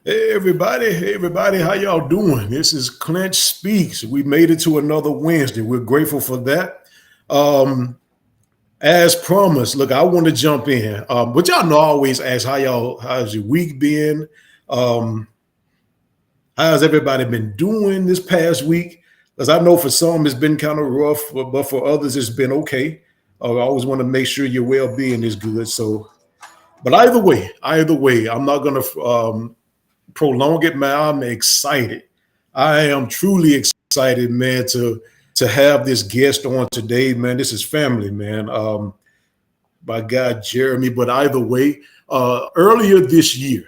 Hey everybody, how y'all doing? This is Clint Speaks. We made it to another Wednesday. We're grateful for that. Um, as promised, look, I want to jump in. But y'all know I always ask how's your week been? Um, how's everybody been doing this past week? Because I know for some it's been kind of rough, but for others it's been okay. I always want to make sure your well-being is good. So, but either way, I'm not gonna prolong it, man. I'm excited. I am truly excited, man, to have this guest on today, man. This is family, man. My guy Jeremy. But either way, earlier this year,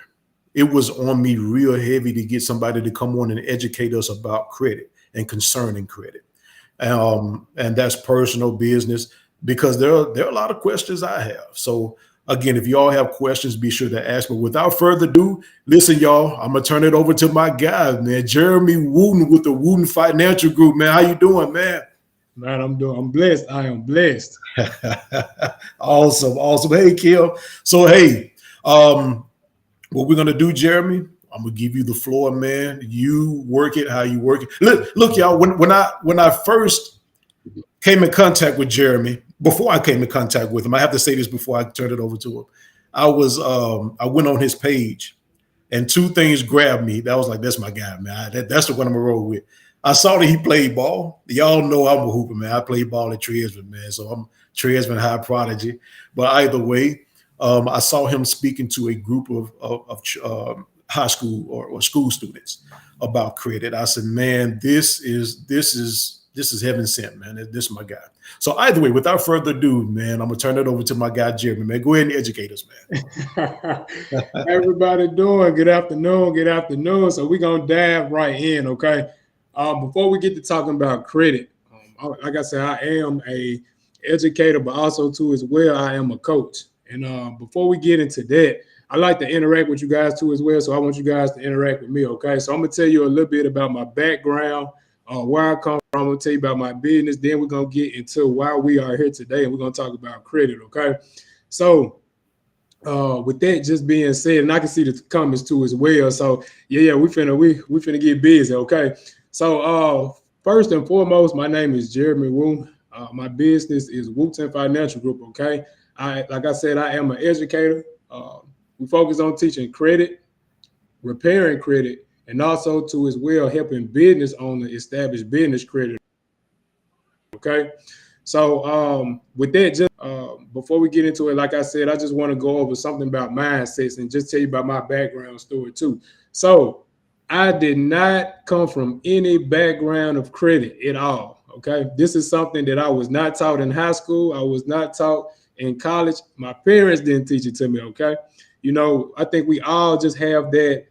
it was on me real heavy to get somebody to come on and educate us about credit and concerning credit. And that's personal business because there are a lot of questions I have. So again, if y'all have questions, be sure to ask. But without further ado, listen, y'all, I'm gonna turn it over to my guy, man, Jeremy Wooten with the Wooten Financial Group. Man, how you doing, man? Man, I'm blessed. I am blessed. Awesome, awesome. Hey, Kim. So hey, um, what we're gonna do, Jeremy? I'm gonna give you the floor, man. You work it how you work it. Look, y'all. When I first came in contact with Jeremy, before I came in contact with him, I have to say this before I turn it over to him. I went on his page and two things grabbed me. That was like, that's my guy, man. That's the one I'm gonna roll with. I saw that he played ball. Y'all know I'm a hooper, man. I played ball at Tresman, man. So I'm Tresman high prodigy. But either way, I saw him speaking to a group of high school or school students about credit. I said, man, this is heaven sent, man. This is my guy. So either way, without further ado, man, I'm gonna turn it over to my guy Jeremy. Man, go ahead and educate us, Everybody doing good afternoon, good afternoon. So we're gonna dive right in, okay? Before we get to talking about credit, like I said, I am a educator, but also too as well, I am a coach. And before we get into that, I like to interact with you guys too as well. So I want you guys to interact with me, okay? So I'm gonna tell you a little bit about my background, where I come from. I'm gonna tell you about my business. Then we're gonna get into why we are here today, and we're gonna talk about credit, okay? So with that just being said, and I can see the comments too as well. So yeah, we finna get busy, okay? So first and foremost, my name is Jeremy Wooten. My business is Wooten Financial Group, okay? Like I said, I am an educator. We focus on teaching credit, repairing credit, and also to as well helping business owners establish business credit. Okay. So with that, just before we get into it, like I said, I just want to go over something about mindsets and just tell you about my background story too. So I did not come from any background of credit at all. Okay. This is something that I was not taught in high school. I was not taught in college. My parents didn't teach it to me. Okay. I think we all just have that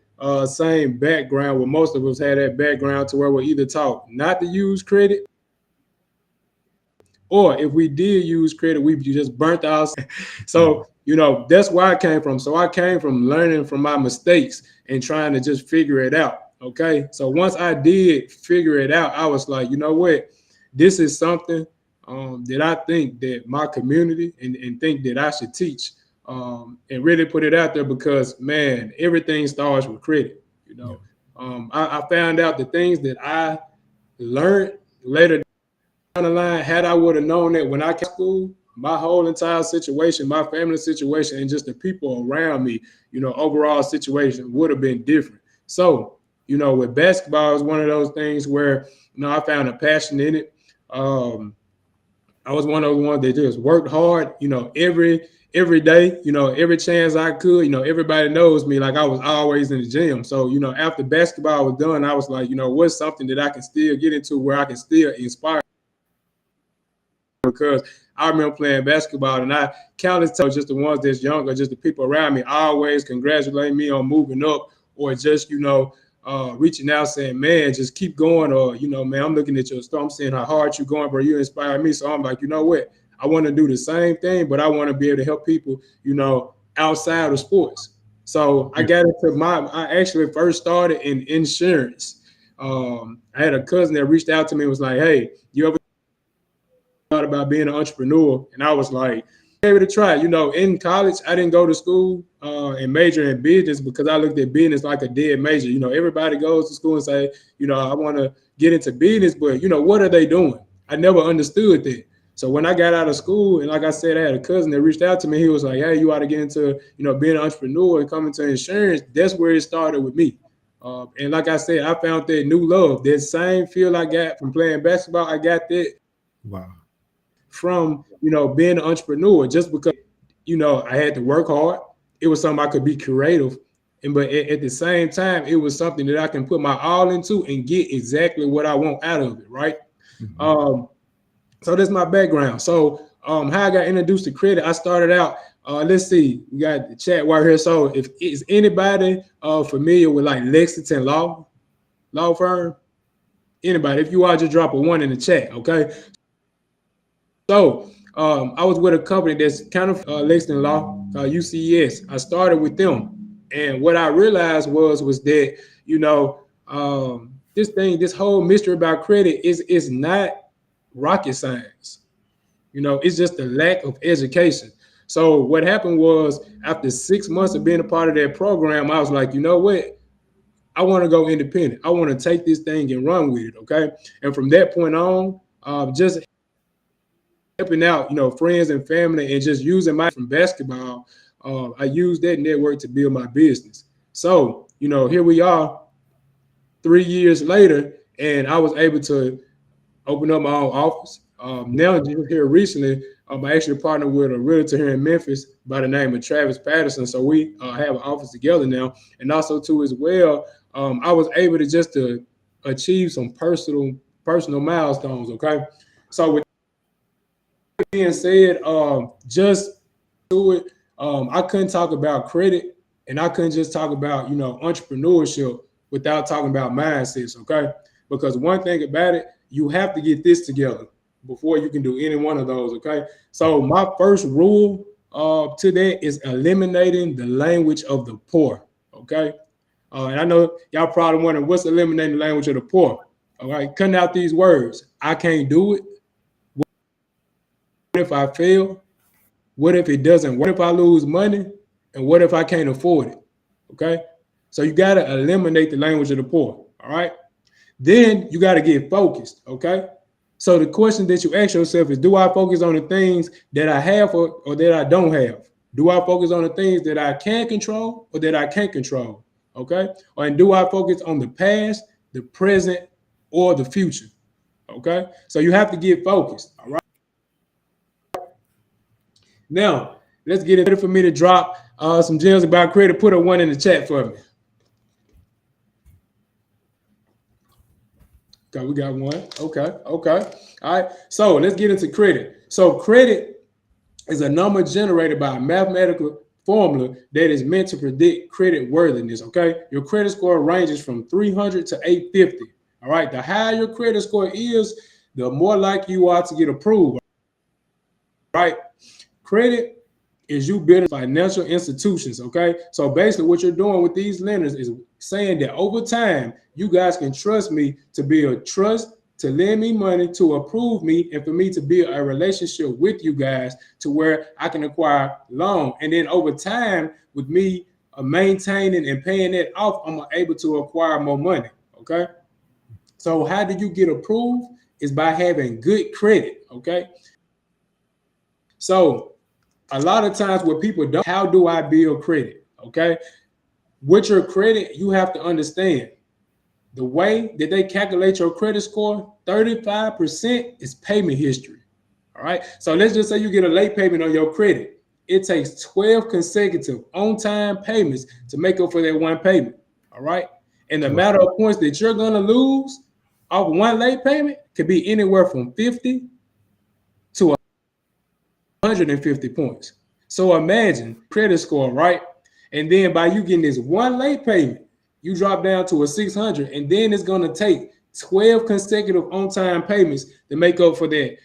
same background where most of us had that background to where we're either taught not to use credit, or if we did use credit, we just burnt out. man. So, that's where I came from. So I came from learning from my mistakes and trying to just figure it out. Okay. So once I did figure it out, I was like, you know what? This is something that I think that my community and think that I should teach and really put it out there because, man, everything starts with credit. Yeah. I found out the things that I learned later down the line, had I would have known that when I came to school, my whole entire situation, my family situation, and just the people around me, overall situation would have been different. So, with basketball is one of those things where, I found a passion in it. I was one of the ones that just worked hard, every day, every chance I could. Everybody knows me, like I was always in the gym. So, after basketball was done, I was like, what's something that I can still get into where I can still inspire, because I remember playing basketball and I countless times just the ones that's younger, just the people around me always congratulate me on moving up or just, reaching out saying, man, just keep going. Or, man, I'm looking at your store. I'm seeing how hard you're going, bro. You inspire me. So I'm like, you know what? I want to do the same thing, but I want to be able to help people, outside of sports. So I got into I actually first started in insurance. I had a cousin that reached out to me and was like, hey, you ever thought about being an entrepreneur? And I was like, able to try. In college, I didn't go to school and major in business because I looked at business like a dead major. Everybody goes to school and say, I want to get into business, but what are they doing? I never understood that. So when I got out of school, and like I said, I had a cousin that reached out to me. He was like, "Hey, you ought to get into, being an entrepreneur and come into insurance." That's where it started with me. And like I said, I found that new love, that same feel I got from playing basketball. I got that Wow. from being an entrepreneur, just because I had to work hard. It was something I could be creative, but at the same time, it was something that I can put my all into and get exactly what I want out of it, right? Mm-hmm. So that's my background. So how I got introduced to credit, I started out. Let's see, we got the chat right here. So if is anybody familiar with like Lexington law firm? Anybody? If you are, just drop a 1 in the chat, okay? So I was with a company that's kind of Lexington Law, UCS. I started with them, and what I realized was that this whole mystery about credit is not rocket science. It's just a lack of education. So what happened was, after 6 months of being a part of that program, I was like, you know what? I want to go independent. I want to take this thing and run with it. Okay. And from that point on, just helping out, friends and family, and just using my from basketball. I used that network to build my business. So, here we are 3 years later, and I was able to open up my own office. Now, just here recently, I actually partnered with a realtor here in Memphis by the name of Travis Patterson. So we have an office together now, and also too as well, I was able to just to achieve some personal milestones. Okay, so with that being said, just do it. I couldn't talk about credit, and I couldn't just talk about entrepreneurship without talking about mindsets. Okay, because one thing about it, you have to get this together before you can do any one of those. Okay, so my first rule to that is eliminating the language of the poor. Okay, and I know y'all probably wondering what's eliminating the language of the poor. All right, cutting out these words. I can't do it. What if I fail? What if it doesn't work? What if I lose money? And what if I can't afford it? Okay, so you got to eliminate the language of the poor. All right, then you got to get focused. Okay, so the question that you ask yourself is, do I focus on the things that I have or that I don't have? Do I focus on the things that I can control or that I can't control? Okay, and do I focus on the past, the present, or the future? Okay, so you have to get focused. All right, now let's get it for me to drop some gems about credit. Put a 1 in the chat for me. Okay, we got 1. Okay. All right. So let's get into credit. So credit is a number generated by a mathematical formula that is meant to predict credit worthiness. Okay, your credit score ranges from 300 to 850. All right, the higher your credit score is, the more likely you are to get approved. Right, credit is you building financial institutions. Okay, so basically what you're doing with these lenders is saying that over time you guys can trust me to build trust, to lend me money, to approve me, and for me to build a relationship with you guys to where I can acquire loan. And then over time, with me maintaining and paying it off, I'm able to acquire more money. Okay, so how do you get approved? Is by having good credit. Okay, so a lot of times what people don't, how do I build credit? Okay, with your credit, you have to understand the way that they calculate your credit score. 35% is payment history. All right, so let's just say you get a late payment on your credit. It takes 12 consecutive on-time payments to make up for that one payment. All right, and the amount of points that you're going to lose off one late payment could be anywhere from 50 to 150 points. So imagine credit score, right? And then by you getting this one late payment, you drop down to a 600, and then it's going to take 12 consecutive on-time payments to make up for that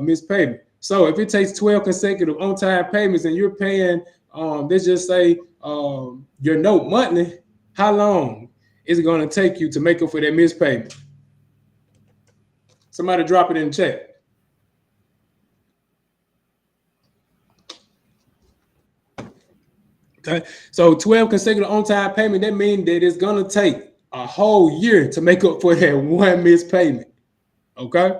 missed payment. So if it takes 12 consecutive on-time payments and you're paying, let's just say your note monthly, how long is it going to take you to make up for that missed payment? Somebody drop it in the chat. Okay. So 12 consecutive on-time payment, that means that it's gonna take a whole year to make up for that one missed payment. Okay.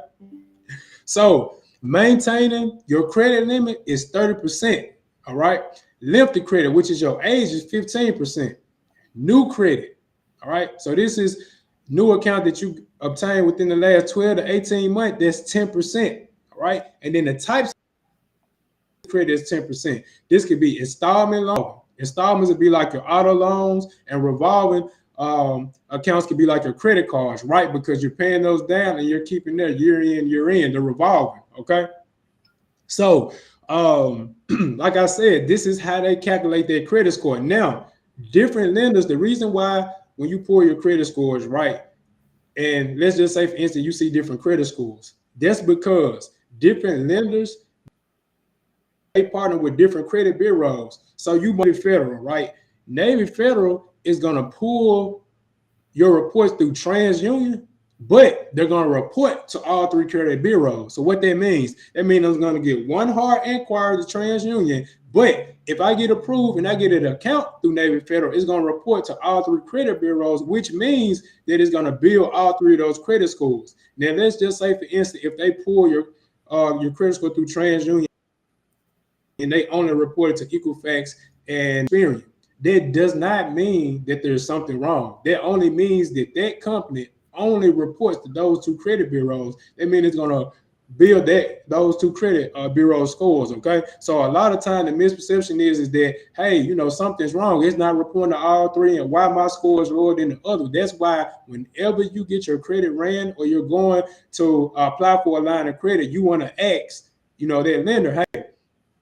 So maintaining your credit limit is 30%. All right. Lengthy credit, which is your age, is 15%. New credit. All right. So this is new account that you obtained within the last 12 to 18 months. That's 10%. All right. And then the types of credit is 10%. This could be installment loan. Installments would be like your auto loans, and revolving accounts could be like your credit cards, right? Because you're paying those down and you're keeping there year in, the revolving. Okay. So, like I said, this is how they calculate their credit score. Now, different lenders, the reason why when you pull your credit scores, right, and let's just say, for instance, you see different credit scores, that's because different lenders, they partner with different credit bureaus. So you Navy Federal, right? Navy Federal is going to pull your reports through TransUnion, but they're going to report to all three credit bureaus. So what that means I'm going to get one hard inquiry to TransUnion, but if I get approved and I get an account through Navy Federal, it's going to report to all three credit bureaus, which means that it's going to build all three of those credit scores. Now, let's just say, for instance, if they pull your credit score through TransUnion and they only report it to Equifax and Experian, that does not mean that there's something wrong. That only means that that company only reports to those two credit bureaus. That means it's going to build those two credit bureau scores. Okay, so a lot of time the misperception is that, hey, something's wrong. It's not reporting to all three, and why my score is lower than the other. That's why whenever you get your credit ran or you're going to apply for a line of credit, you want to ask, that lender, hey,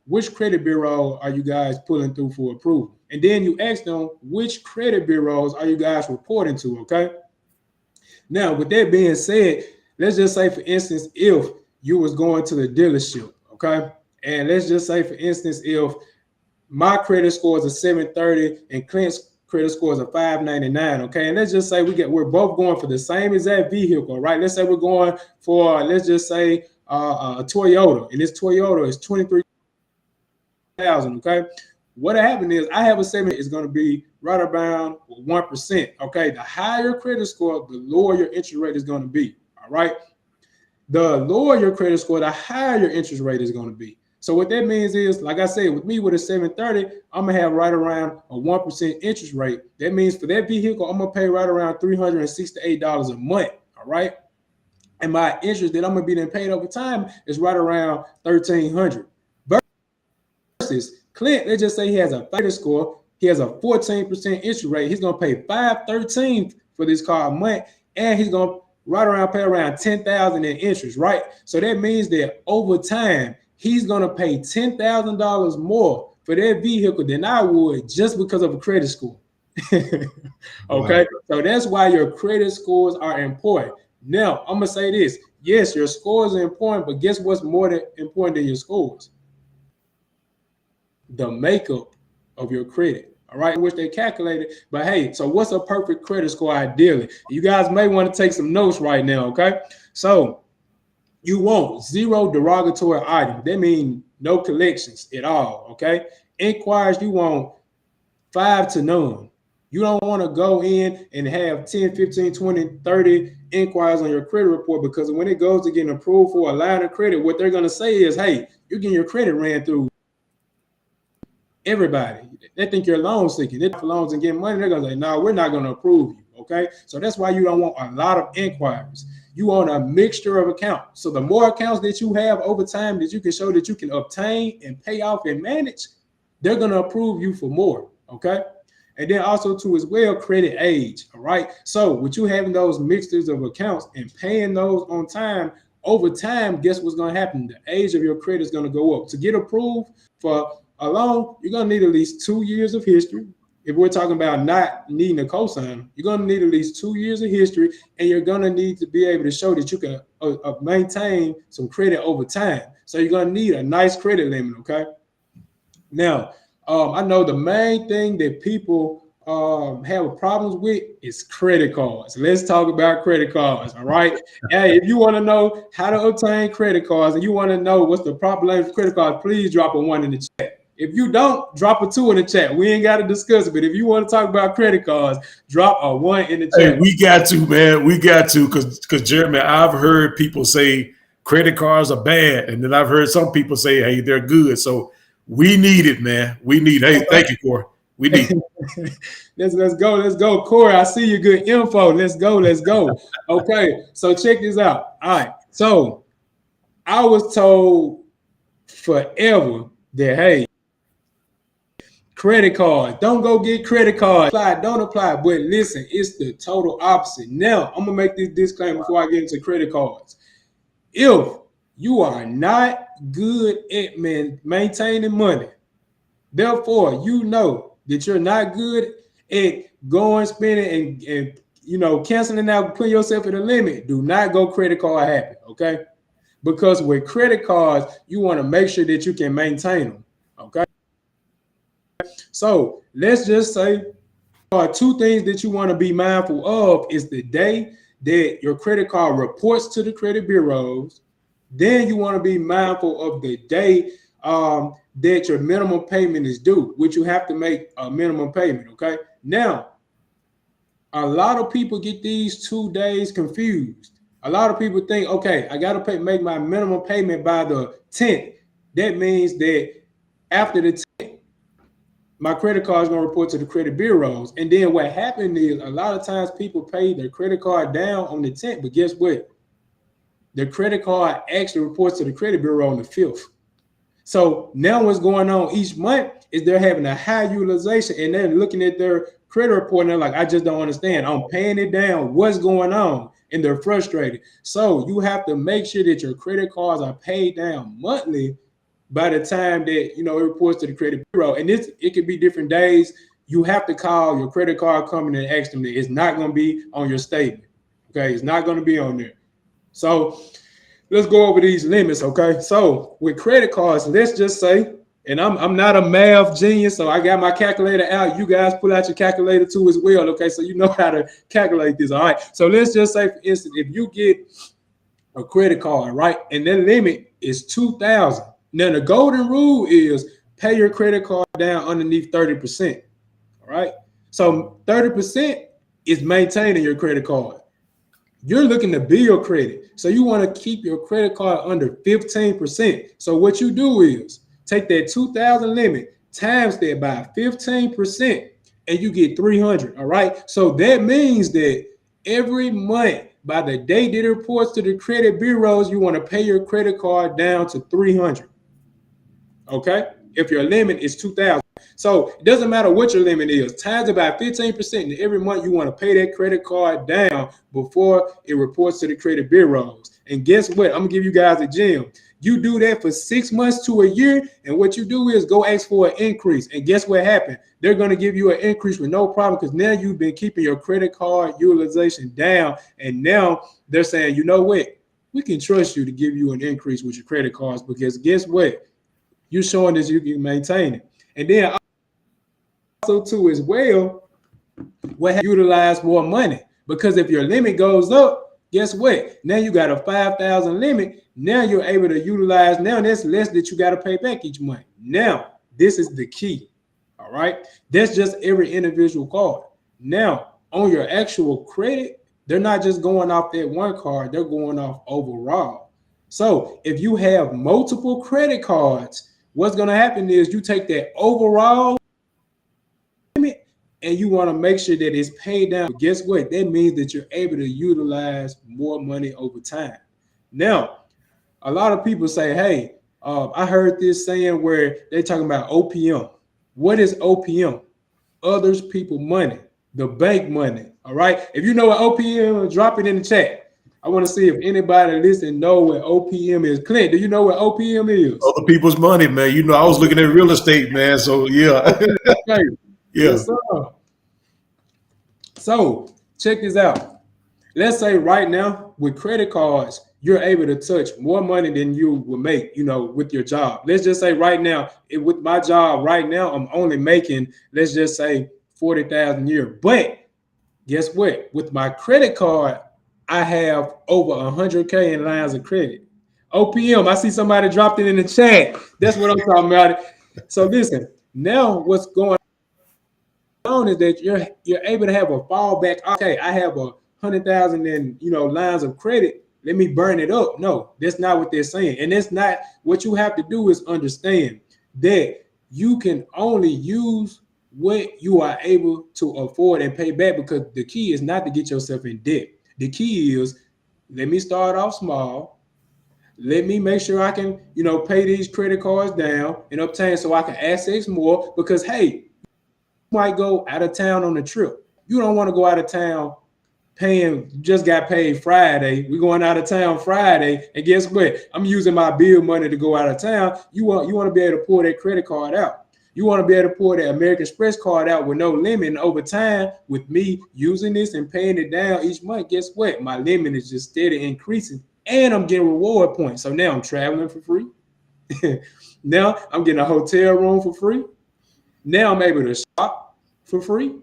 which credit bureau are you guys pulling through for approval? And then you ask them, which credit bureaus are you guys reporting to? Okay. Now, with that being said, let's just say, for instance, if you was going to the dealership, okay, and let's just say, for instance, if my credit score is a 730 and Clint's credit score is a 599, okay, and let's just say we're both going for the same exact vehicle, right? Let's say we're going for, let's just say, a Toyota, and this Toyota is 23,000. Okay, what happened is I have a 7 is going to be right around 1%. Okay, the higher credit score, the lower your interest rate is going to be. All right, the lower your credit score, the higher your interest rate is going to be. So what that means is, like I said, with me with a 730, I'm gonna have right around a 1% interest rate. That means for that vehicle, I'm gonna pay right around $368 a month. All right, and my interest that I'm gonna be then paid over time is right around $1,300. Versus Clint, let's just say he has a credit score, he has a 14% interest rate. He's gonna pay $513 for this car a month, and he's gonna right around pay around $10,000 in interest, right? So that means that over time he's gonna pay $10,000 more for that vehicle than I would just because of a credit score. Okay, wow. So that's why your credit scores are important. Now I'm gonna say this: yes, your scores are important, but guess what's more important than your scores? The makeup of your credit. All right, which they calculated. But hey, so what's a perfect credit score ideally? You guys may want to take some notes right now. Okay, so you want 0 derogatory items. That means no collections at all. Okay, inquiries, you want 5 to none. You don't want to go in and have 10, 15, 20, 30 inquiries on your credit report, because when it goes to getting approved for a line of credit, what they're going to say is, hey, you're getting your credit ran through everybody. They think you're loan seeking. They're for loans and getting money. They're going to say, no, we're not going to approve you. Okay. So that's why you don't want a lot of inquiries. You want a mixture of accounts. So the more accounts that you have over time that you can show that you can obtain and pay off and manage, they're going to approve you for more. Okay. And then also too as well, credit age. All right. So with you having those mixtures of accounts and paying those on time, over time, guess what's going to happen? The age of your credit is going to go up. To get approved for a loan, you're going to need at least 2 years of history. If we're talking about not needing a cosigner, you're going to need at least 2 years of history, and you're going to need to be able to show that you can maintain some credit over time. So you're going to need a nice credit limit, okay? Now, I know the main thing that people have problems with is credit cards. Let's talk about credit cards, all right? Hey, if you want to know how to obtain credit cards and you want to know what's the proper language for credit cards, please drop a 1 in the chat. If you don't, drop a 2 in the chat. We ain't got to discuss it. But if you want to talk about credit cards, drop a 1 in the chat. Hey, we got to, man. We got to, because Jeremy, I've heard people say credit cards are bad, and then I've heard some people say, hey, they're good. So we need it, man. We need. Hey, thank you, Corey. We need it. Let's go, Corey. I see you. Good info. Let's go. Okay, so check this out. All right, so I was told forever that, hey, credit cards, don't go get credit cards. Don't apply. But listen, it's the total opposite. Now, I'm gonna make this disclaimer before I get into credit cards. If you are not good at maintaining money, therefore you know that you're not good at going spending and canceling out, putting yourself at a limit, do not go credit card happy, okay? Because with credit cards, you want to make sure that you can maintain them, okay? So let's just say 2 things that you want to be mindful of is the day that your credit card reports to the credit bureaus. Then you want to be mindful of the day that your minimum payment is due, which you have to make a minimum payment, okay? Now, a lot of people get these 2 days confused. A lot of people think, okay, I got to make my minimum payment by the 10th. That means that after the 10th, my credit card is going to report to the credit bureaus. And then what happened is a lot of times people pay their credit card down on the 10th, but guess what? The credit card actually reports to the credit bureau on the 5th. So now what's going on each month is they're having a high utilization and they're looking at their credit report and they're like, I just don't understand. I'm paying it down. What's going on? And they're frustrated. So you have to make sure that your credit cards are paid down monthly by the time that, it reports to the credit bureau. And it could be different days. You have to call your credit card company and ask them that it's not going to be on your statement. Okay, it's not going to be on there. So let's go over these limits, okay? So with credit cards, let's just say, and I'm not a math genius, so I got my calculator out. You guys pull out your calculator too as well, okay? So you know how to calculate this, all right? So let's just say, for instance, if you get a credit card, right, and the limit is $2,000. Now, the golden rule is pay your credit card down underneath 30%, all right? So 30% is maintaining your credit card. You're looking to build credit. So you want to keep your credit card under 15%. So what you do is take that 2,000 limit, times that by 15%, and you get 300, all right? So that means that every month, by the date that it reports to the credit bureaus, you want to pay your credit card down to 300, okay? If your limit is 2,000. So it doesn't matter what your limit is, times about 15%, and every month you want to pay that credit card down before it reports to the credit bureaus. And guess what? I'm gonna give you guys a gem. You do that for 6 months to a year, and what you do is go ask for an increase. And guess what happened? They're gonna give you an increase with no problem because now you've been keeping your credit card utilization down, and now they're saying, you know what? We can trust you to give you an increase with your credit cards because guess what? You're showing that you can maintain it. And then also too as well, utilize more money because if your limit goes up, guess what? Now you got a 5,000 limit. Now you're able to utilize. Now that's less that you got to pay back each month. Now this is the key. All right, that's just every individual card. Now on your actual credit, they're not just going off that one card. They're going off overall. So if you have multiple credit cards, what's going to happen is you take that overall limit and you want to make sure that it's paid down. But guess what? That means that you're able to utilize more money over time. Now, a lot of people say, hey, I heard this saying where they're talking about OPM. What is OPM? Others people money, the bank money. All right. If you know what OPM is, drop it in the chat. I want to see if anybody listening know what OPM is. Clint, do you know what OPM is? Other people's money, man. You know, I was looking at real estate, man. So yeah. Okay. Yeah. Yes, sir. So check this out. Let's say right now with credit cards, you're able to touch more money than you will make, with your job. Let's just say right now, with my job right now, I'm only making, let's just say 40,000 a year. But guess what? With my credit card, I have over 100K in lines of credit. OPM, I see somebody dropped it in the chat. That's what I'm talking about. So listen, now what's going on is that you're able to have a fallback. Okay, I have 100,000 in lines of credit. Let me burn it up. No, that's not what they're saying, and that's not what you have to do. Is understand that you can only use what you are able to afford and pay back, because the key is not to get yourself in debt. The key is, let me start off small. Let me make sure I can, pay these credit cards down and obtain so I can access more. Because hey, might go out of town on a trip. You don't want to go out of town paying, just got paid Friday. We're going out of town Friday. And guess what? I'm using my bill money to go out of town. You want to be able to pull that credit card out. You want to be able to pull that American Express card out with no limit. And over time, with me using this and paying it down each month, guess what? My limit is just steady increasing. And I'm getting reward points. So now I'm traveling for free. Now I'm getting a hotel room for free. Now I'm able to shop for free.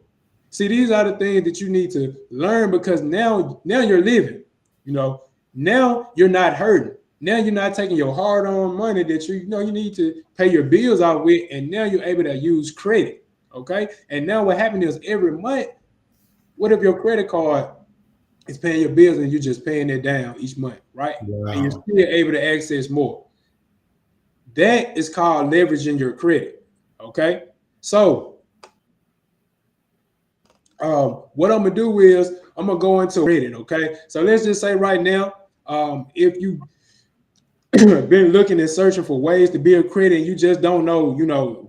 See, these are the things that you need to learn, because now you're living. Now you're not hurting. Now you're not taking your hard-earned money that you need to pay your bills out with, and now you're able to use credit. Okay, and now what happens is every month, what if your credit card is paying your bills and you're just paying it down each month, right? Wow. And you're still able to access more. That is called leveraging your credit. Okay, so what I'm gonna do is I'm gonna go into credit. Okay, so let's just say right now, if you been looking and searching for ways to build credit and you just don't know,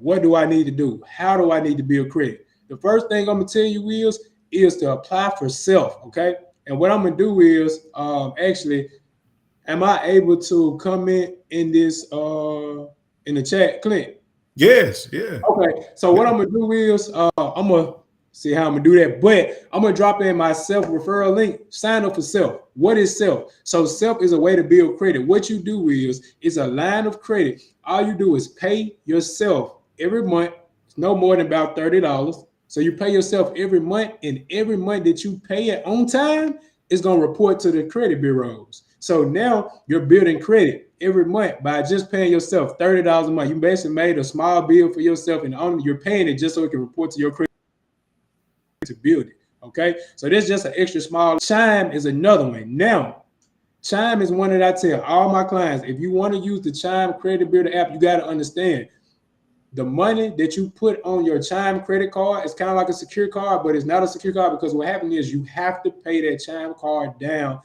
what do I need to do? How do I need to build credit? The first thing I'm gonna tell you is to apply for self. Okay, and what I'm gonna do is actually, am I able to comment in this in the chat, Clint? Yes, yeah. Okay, so what I'm gonna do is I'm gonna see how I'm gonna do that, but I'm gonna drop in my self referral link. Sign up for self. What is self? So self is a way to build credit. What you do is a line of credit. All you do is pay yourself every month. It's no more than about $30. So you pay yourself every month, and every month that you pay it on time is gonna report to the credit bureaus. So now you're building credit every month by just paying yourself $30 a month. You basically made a small bill for yourself, and you're paying it just so it can report to your credit to build it. Okay, so this is just an extra small. Chime is another one. Now, Chime is one that I tell all my clients, if you want to use the Chime Credit Builder app, you got to understand the money that you put on your Chime credit card is kind of like a secure card, but it's not a secure card, because what happens is you have to pay that Chime card down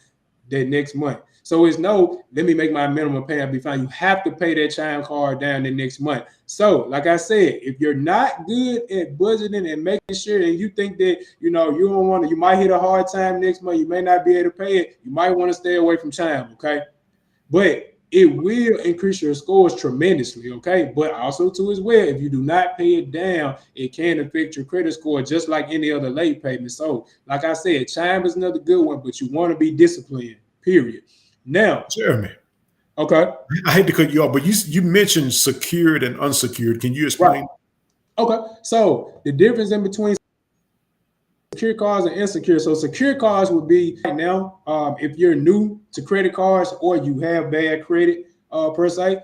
that next month. So it's no, let me make my minimum payment, be fine. You have to pay that Chime card down the next month. So like I said, if you're not good at budgeting and making sure, and you think that, you don't want to, you might hit a hard time next month, you may not be able to pay it, you might want to stay away from Chime, okay? But it will increase your scores tremendously, okay? But also too as well, if you do not pay it down, it can affect your credit score just like any other late payment. So like I said, Chime is another good one, but you want to be disciplined, period. Now, Jeremy, okay. I hate to cut you off, but you mentioned secured and unsecured. Can you explain? Right. Okay. So the difference in between secure cards and insecure. So secure cards would be right now, if you're new to credit cards or you have bad credit per se,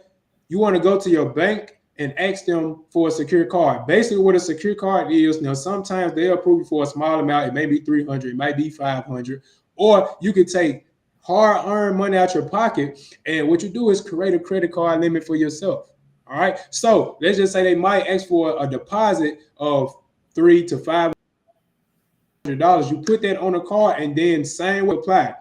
you want to go to your bank and ask them for a secure card. Basically, what a secure card is, now sometimes they'll approve you for a small amount. It may be 300, it might be 500, or you could take hard-earned money out your pocket, and what you do is create a credit card limit for yourself. All right. So let's just say they might ask for a deposit of $300 to $500. You put that on a card, and then same way apply.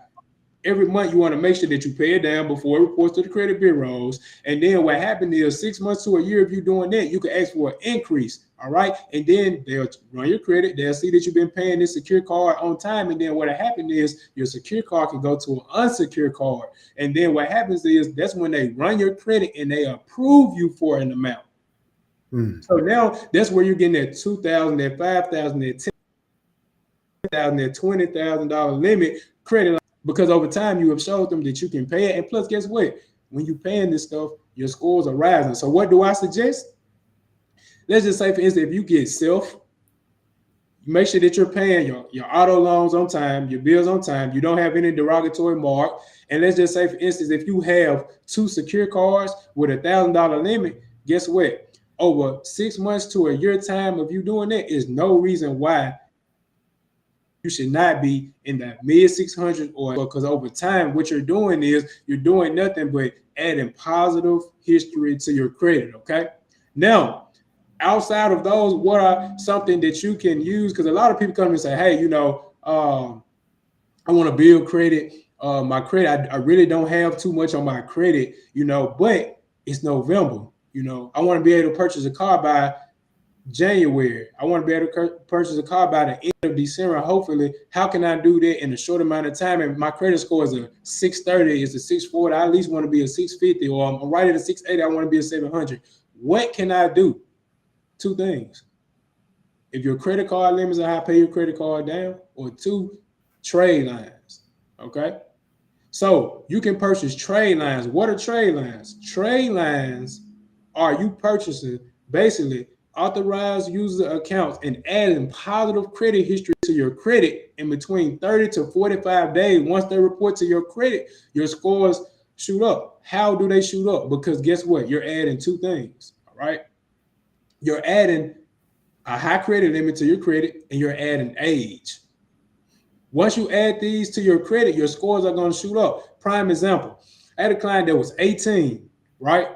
Every month you want to make sure that you pay it down before it reports to the credit bureaus. And then what happened is 6 months to a year, if you're doing that, you can ask for an increase. All right. And then they'll run your credit. They'll see that you've been paying this secure card on time. And then what happened is your secure card can go to an unsecured card. And then what happens is that's when they run your credit and they approve you for an amount. So now that's where you're getting that $2,000, that $5,000, that $10,000, that $20,000 limit credit, because over time you have showed them that you can pay it. And plus, guess what? When you're paying this stuff, your scores are rising. So what do I suggest? Let's just say, for instance, if you get self, make sure that you're paying your auto loans on time, your bills on time. You don't have any derogatory mark. And let's just say, for instance, if you have 2 secure cards with $1,000 limit, guess what? over 6 months to a year time of you doing that, is no reason why you should not be in that mid 600, or because over time what you're doing is you're doing nothing but adding positive history to your credit. Okay, now outside of those, what are something that you can use? Because a lot of people come and say, hey, I want to build credit. My credit, I really don't have too much on my credit, but it's November. I want to be able to purchase a car by January. I want to be able to purchase a car by the end of December. Hopefully, how can I do that in a short amount of time? And my credit score is a 630, is a 640. I at least want to be a 650, or I'm right at a 680. I want to be a 700. What can I do? Two things. If your credit card limits are high, pay your credit card down, or two, trade lines. Okay. So you can purchase trade lines. What are trade lines? Trade lines are you purchasing basically authorized user accounts and adding positive credit history to your credit in between 30 to 45 days. Once they report to your credit, your scores shoot up. How do they shoot up? Because guess what? You're adding two things. All right. You're adding a high credit limit to your credit, and you're adding age. Once you add these to your credit, your scores are going to shoot up. Prime example, I had a client that was 18, right?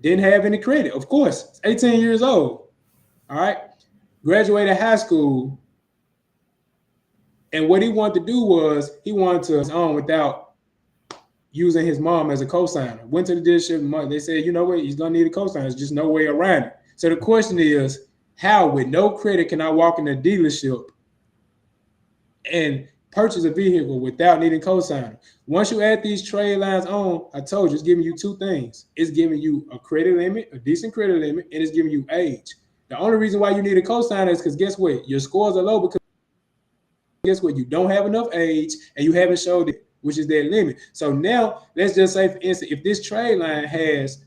Didn't have any credit, of course, 18 years old, all right? Graduated high school, and what he wanted to do was he wanted to his own without using his mom as a cosigner. Went to the dealership, they said, you know what, he's going to need a cosigner. There's just no way around it. So the question is, how with no credit can I walk in the dealership and purchase a vehicle without needing cosigner? Once you add these trade lines on, I told you, it's giving you two things. It's giving you a credit limit, a decent credit limit, and it's giving you age. The only reason why you need a cosigner is because guess what? Your scores are low because guess what? You don't have enough age and you haven't showed it, which is their limit. So now let's just say, for instance, if this trade line has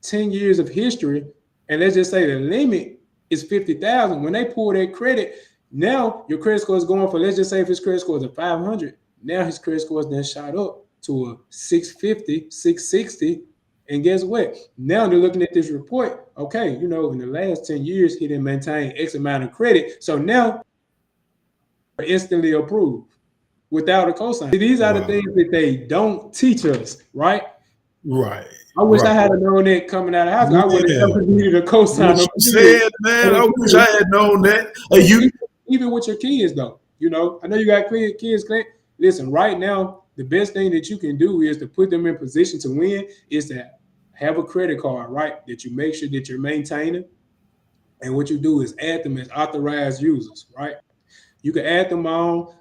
10 years of history, and let's just say the limit is 50,000, when they pull that credit, now your credit score is going for, let's just say if his credit score is a 500, now his credit score is then shot up to a 650, 660. And guess what? Now they're looking at this report. Okay, in the last 10 years, he didn't maintain X amount of credit. So now instantly approved without a cosign. These are the things that they don't teach us, right? Right. I wish I had known that coming out of high school. I would have never needed a cosign. What you said, man, I wish I had known that. Even with your kids, though, I know you got kids. Listen, right now, the best thing that you can do is to put them in position to win is to have a credit card, right? That you make sure that you're maintaining. And what you do is add them as authorized users, right? You can add them on,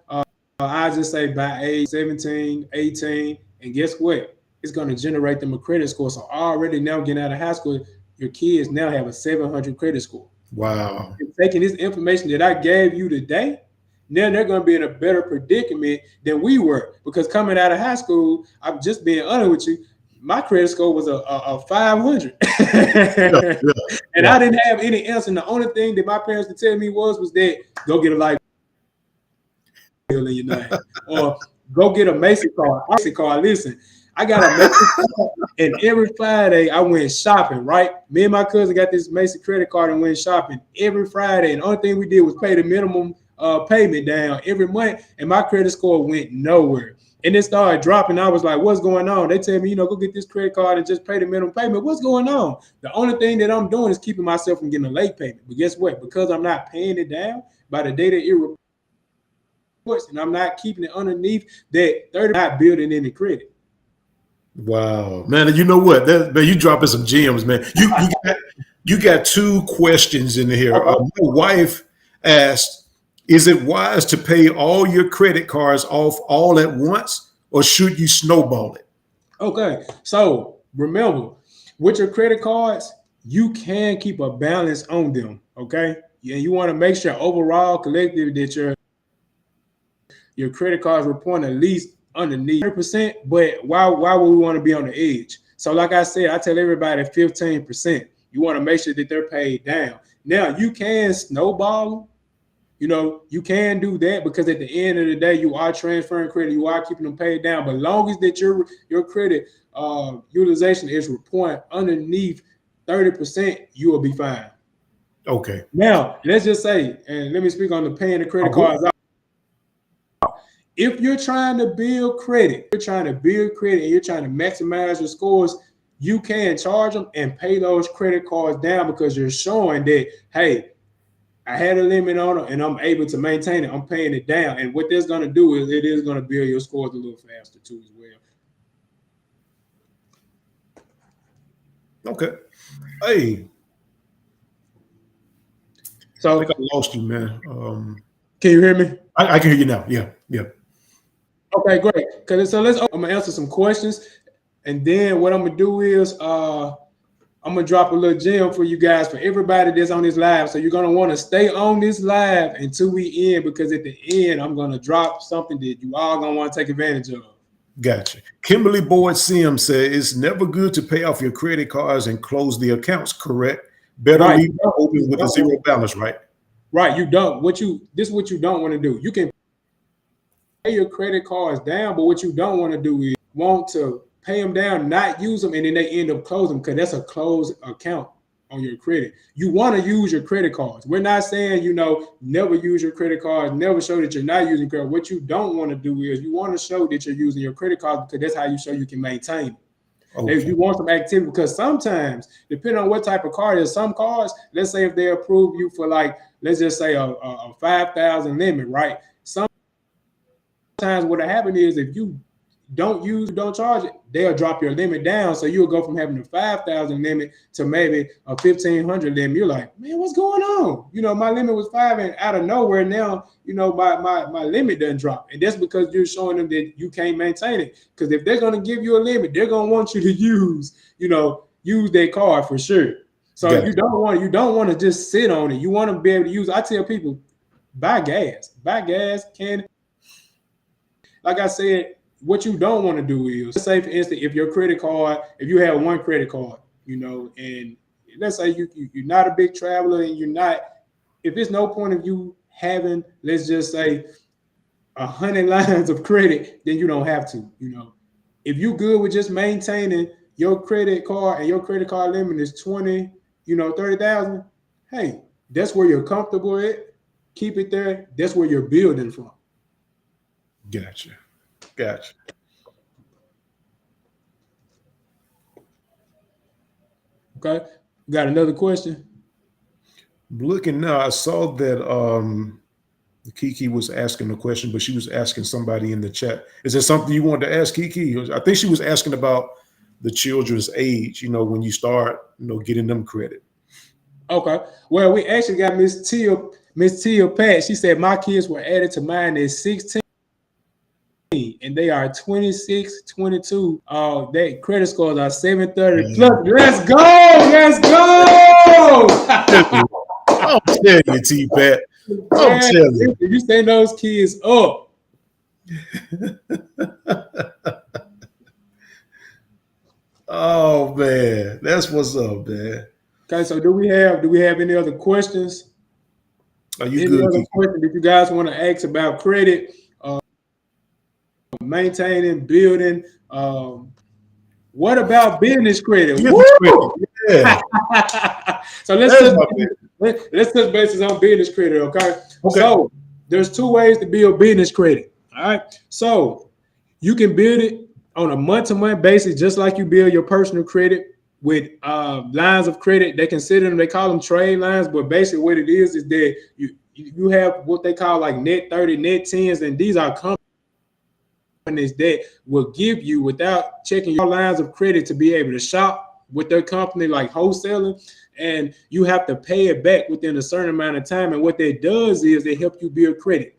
I just say by age 17, 18, and guess what? It's going to generate them a credit score. So already now getting out of high school, your kids now have a 700 credit score. Wow. And taking this information that I gave you today, now they're going to be in a better predicament than we were. Because coming out of high school, I'm just being honest with you, my credit score was a 500. And I didn't have any else. And the only thing that my parents could tell me was that go get a light bill in your name. Or go get a Macy card. Listen, I got a Macy card, and every Friday I went shopping, right? Me and my cousin got this Macy credit card and went shopping every Friday. And the only thing we did was pay the minimum payment down every month, and my credit score went nowhere. And it started dropping. I was like, what's going on? They tell me, go get this credit card and just pay the minimum payment. What's going on? The only thing that I'm doing is keeping myself from getting a late payment. But guess what? Because I'm not paying it down by the data it reports, and I'm not keeping it underneath that 30, not building any credit. Wow, man! And you know what? Man, you dropping some gems, man. You got two questions in here. My wife asked, "Is it wise to pay all your credit cards off all at once, or should you snowball it?" Okay, so remember, with your credit cards, you can keep a balance on them. Okay, and you want to make sure overall collectively that your credit cards report at least underneath 100%, but why would we want to be on the edge? So like I said, I tell everybody 15%. You want to make sure that they're paid down. Now, you can snowball them. You can do that because at the end of the day, you are transferring credit. You are keeping them paid down. But long as that your credit utilization is reporting underneath 30%, you will be fine. Okay. Now, let's just say, and let me speak on the paying the credit cards out. If you're trying to build credit, and you're trying to maximize your scores, you can charge them and pay those credit cards down because you're showing that, hey, I had a limit on it and I'm able to maintain it. I'm paying it down. And what that's going to do is it is going to build your scores a little faster too as well. Okay. Hey. So I think I lost you, man. Can you hear me? I can hear you now. Yeah. Okay, great. So I'm gonna answer some questions, and then what I'm gonna do is I'm gonna drop a little gem for you guys, for everybody that's on this live. So you're gonna want to stay on this live until we end, because at the end I'm gonna drop something that you all gonna want to take advantage of. Gotcha. Kimberly Boyd Sims said it's never good to pay off your credit cards and close the accounts, correct? Better leave it open with a zero balance, right? Right. You don't. This is what you don't want to do. You can pay your credit cards down, but what you don't want to do is want to pay them down, not use them, and then they end up closing, because that's a closed account on your credit. You want to use your credit cards. We're not saying, never use your credit cards, never show that you're not using credit. What you don't want to do is you want to show that you're using your credit cards, because that's how you show you can maintain it. Okay. If you want some activity, because sometimes, depending on what type of card it is, some cards, let's say if they approve you for, like, let's just say a 5,000 limit, right? Sometimes what happens is if you don't charge it, they'll drop your limit down. So you'll go from having a 5,000 limit to maybe a 1,500 limit. You're like, man, what's going on? My limit was 5, and out of nowhere now, my limit doesn't drop. And that's because you're showing them that you can't maintain it. Because if they're going to give you a limit, they're going to want you to use their card for sure. So you don't want to just sit on it. You want to be able to use. I tell people, buy gas, candy. Like I said, what you don't want to do is, let's say, for instance, if you have one credit card, and let's say you're not a big traveler, and if there's no point of you having, let's just say, 100 lines of credit, then you don't have to. If you're good with just maintaining your credit card and your credit card limit is 20, 30,000, hey, that's where you're comfortable at. Keep it there. That's where you're building from. Gotcha. Okay. Got another question? Looking now, I saw that Kiki was asking a question, but she was asking somebody in the chat. Is there something you wanted to ask Kiki? I think she was asking about the children's age, when you start, getting them credit. Okay. Well, we actually got Miss Tia Pat. She said my kids were added to mine at 16. And they are 26, 22. Their credit scores are 730 plus. Let's go! I'll tell you, T-Pat. I'll tell you. You stand those kids up. Oh man, that's what's up, man. Okay, so do we have any other questions? Are you good? Other questions that you guys want to ask about credit? Maintaining, building. What about business credit? Yeah. So let's touch bases on business credit, okay? So there's two ways to build business credit. All right. So you can build it on a month-to-month basis, just like you build your personal credit with lines of credit. They call them trade lines, but basically what it is that you have what they call like net 30, net 10s, and these are companies that will give you, without checking your lines of credit, to be able to shop with their company, like wholesaling, and you have to pay it back within a certain amount of time. And what that does is they help you build credit,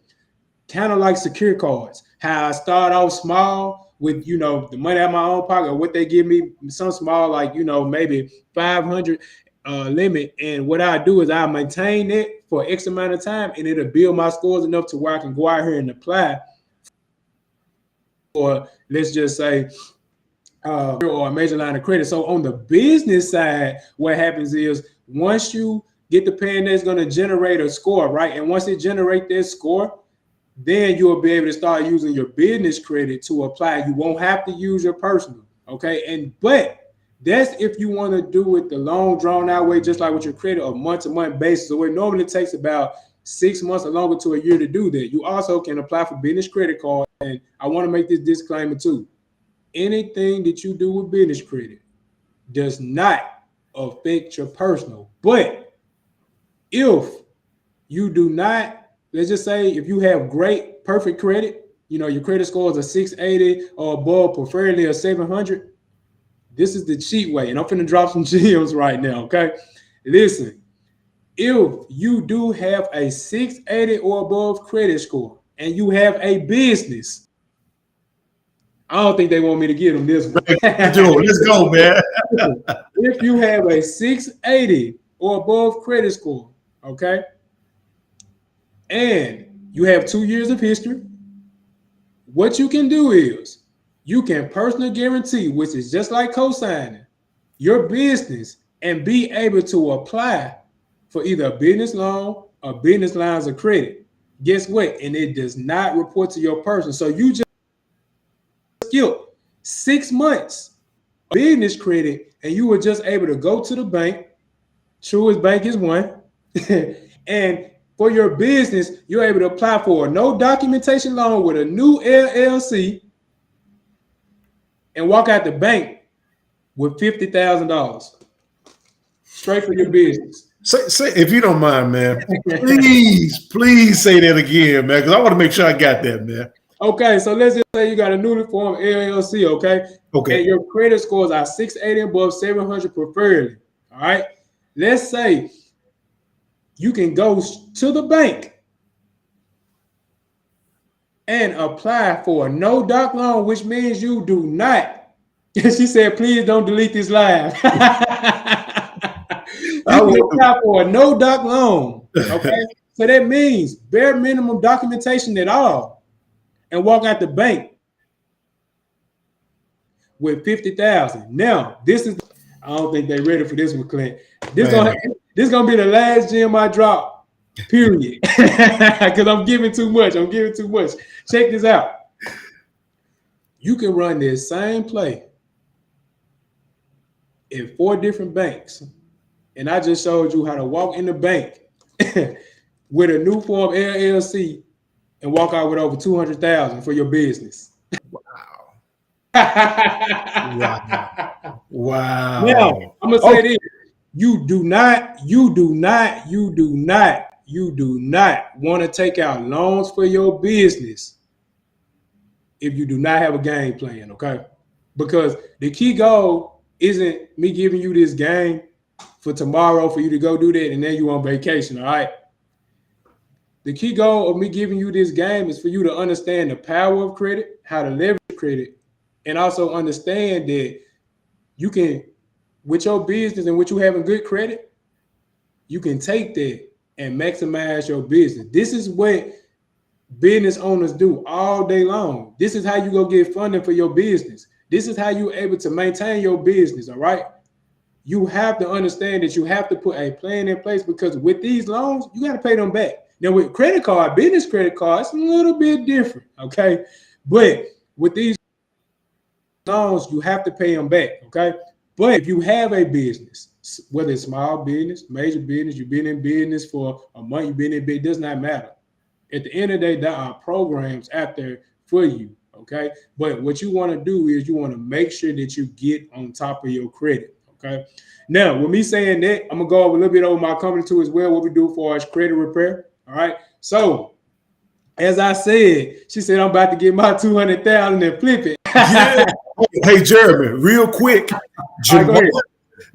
kind of like secure cards. How I start off small with the money out of my own pocket, what they give me, some small, like maybe 500 limit, and what I do is I maintain it for X amount of time, and it'll build my scores enough to where I can go out here and apply. Or let's just say, or a major line of credit. So on the business side, what happens is once you get the paying, that's going to generate a score, right? And once it generates that score, then you'll be able to start using your business credit to apply. You won't have to use your personal, okay? But That's if you want to do it the long drawn out way, just like with your credit, a month-to-month basis. So it normally takes about 6 months or longer to a year to do that. You also can apply for business credit card. And I want to make this disclaimer too. Anything that you do with business credit does not affect your personal. But if you do not, let's just say if you have great, perfect credit, your credit score is a 680 or above, preferably a 700. This is the cheat way. And I'm finna drop some gems right now, okay? Listen, if you do have a 680 or above credit score and you have a business, I don't think they want me to give them this one. Let's go, man. If you have a 680 or above credit score, okay, and you have 2 years of history, what you can do is you can personal guarantee, which is just like co-signing, your business and be able to apply for either a business loan or business lines of credit. Guess what? And it does not report to your person. So you just skip 6 months of business credit and you were just able to go to the bank. Truist Bank is one. And for your business, you're able to apply for a no documentation loan with a new LLC and walk out the bank with $50,000 straight for your business. Say, if you don't mind, man, please say that again, man, because I want to make sure I got that, man. Okay, so let's just say you got a newly formed LLC, okay? Okay. And your credit scores are 680 above, 700 preferably, all right? Let's say you can go to the bank and apply for a no doc loan, which means you do not. She said, please don't delete this live. You can apply for a no doc loan, okay? So that means bare minimum documentation at all and walk out the bank with $50,000. Now, I don't think they're ready for this one, Clint. This is gonna be the last gem I drop, period. Because I'm giving too much. Check this out. You can run this same play in 4 different banks. And I just showed you how to walk in the bank with a new form LLC and walk out with over $200,000 for your business. Wow. Now, I'm gonna say this. You do not want to take out loans for your business if you do not have a game plan, okay? Because the key goal isn't me giving you this game for tomorrow for you to go do that and then you on vacation, all right? The key goal of me giving you this game is for you to understand the power of credit, how to leverage credit, and also understand that you can, with your business and with you having good credit, you can take that and maximize your business. This is what business owners do all day long. This is how you go get funding for your business. This is how you're able to maintain your business, all right? You have to understand that you have to put a plan in place because with these loans, you got to pay them back. Now with credit card, business credit cards, it's a little bit different, okay? But with these loans, you have to pay them back, okay? But if you have a business, whether it's small business, major business, you've been in business for a month, you've been in business, it does not matter. At the end of the day, there are programs out there for you, okay? But what you want to do is you want to make sure that you get on top of your credit, okay? Now, with me saying that, I'm going to go a little bit over my company too as well, what we do for our credit repair, all right? So, as I said, she said, I'm about to get my $200,000 and flip it. Yeah. Hey, Jeremy, real quick.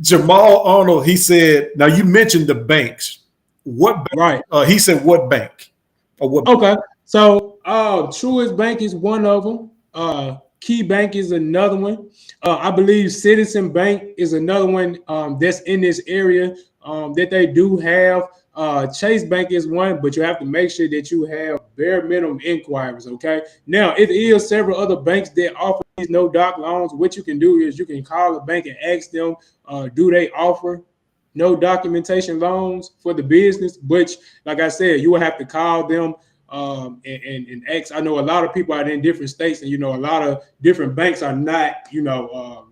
Jamal Arnold, he said, now you mentioned the banks. What bank? Right. He said, what bank? Or what bank? Okay. So Truist Bank is one of them. Key Bank is another one. I believe Citizen Bank is another one that's in this area that they do have. Chase Bank is one, but you have to make sure that you have bare minimum inquiries, okay? Now, it is several other banks that offer these no-doc loans. What you can do is you can call the bank and ask them, do they offer no documentation loans for the business? Which, like I said, you will have to call them and ask. I know a lot of people are in different states, and, you know, a lot of different banks are not, you know,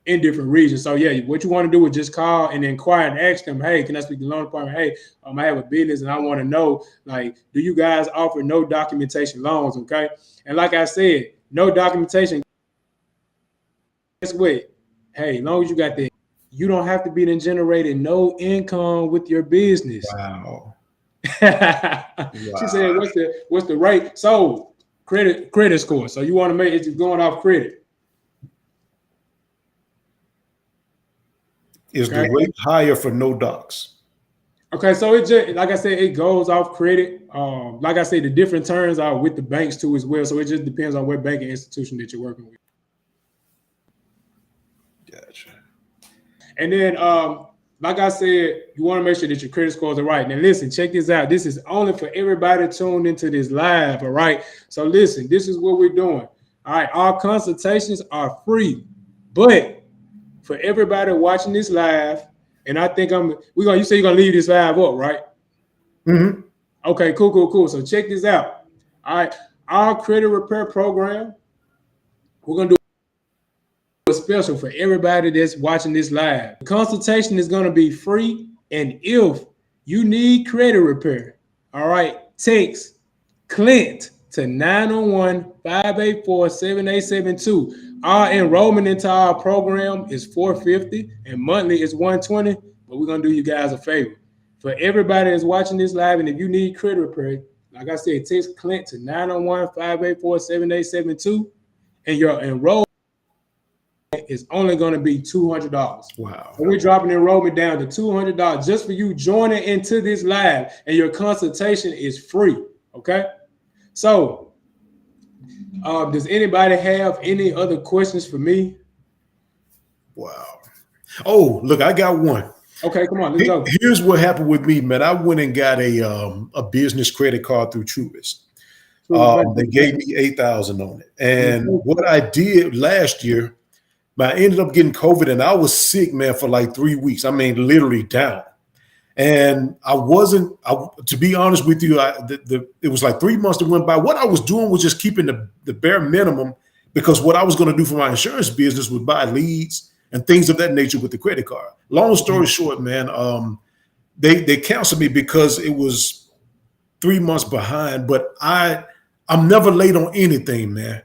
in different regions. So yeah, what you want to do is just call and inquire and ask them, hey, can I speak to the loan department? Hey, I have a business and I want to know, like, do you guys offer no documentation loans? Okay. And like I said, no documentation. Guess what? Hey, as long as you got that, you don't have to be then generating no income with your business. Wow. She said, what's the rate? So credit score. So you want to make it going off credit. Is the rate higher for no docs? Okay, so it just, like I said, it goes off credit. Like I said, the different terms are with the banks too as well. So it just depends on what banking institution that you're working with. Gotcha. And then, like I said, you want to make sure that your credit scores are right. Now, listen, check this out. This is only for everybody tuned into this live. All right. So listen, this is what we're doing. All right, our consultations are free, but for everybody watching this live, and I think you say you're gonna leave this live up, right? Mm-hmm. Okay, cool. So check this out. All right, our credit repair program, we're gonna do a special for everybody that's watching this live. The consultation is gonna be free, and if you need credit repair, all right, text Clint to 901-584-7872. Our enrollment into our program is $450 and monthly is $120. But we're gonna do you guys a favor. For everybody that's watching this live, and if you need credit repair, like I said, text Clint to 901-584-7872, and your enrollment is only going to be $200. Wow. So we're dropping enrollment down to $200 just for you joining into this live, and your consultation is free. Okay. So, does anybody have any other questions for me? Wow. Oh, look, I got one. Okay, come on, let's go. Here's what happened with me, man. I went and got a business credit card through Truist. They gave me $8,000 on it. And what I did last year, I ended up getting COVID, and I was sick, man, for like 3 weeks. I mean, literally down. And to be honest with you, it was like 3 months that went by. What I was doing was just keeping the bare minimum, because what I was going to do for my insurance business was buy leads and things of that nature with the credit card. Long story short, man, they canceled me because it was 3 months behind, but I'm never late on anything, man.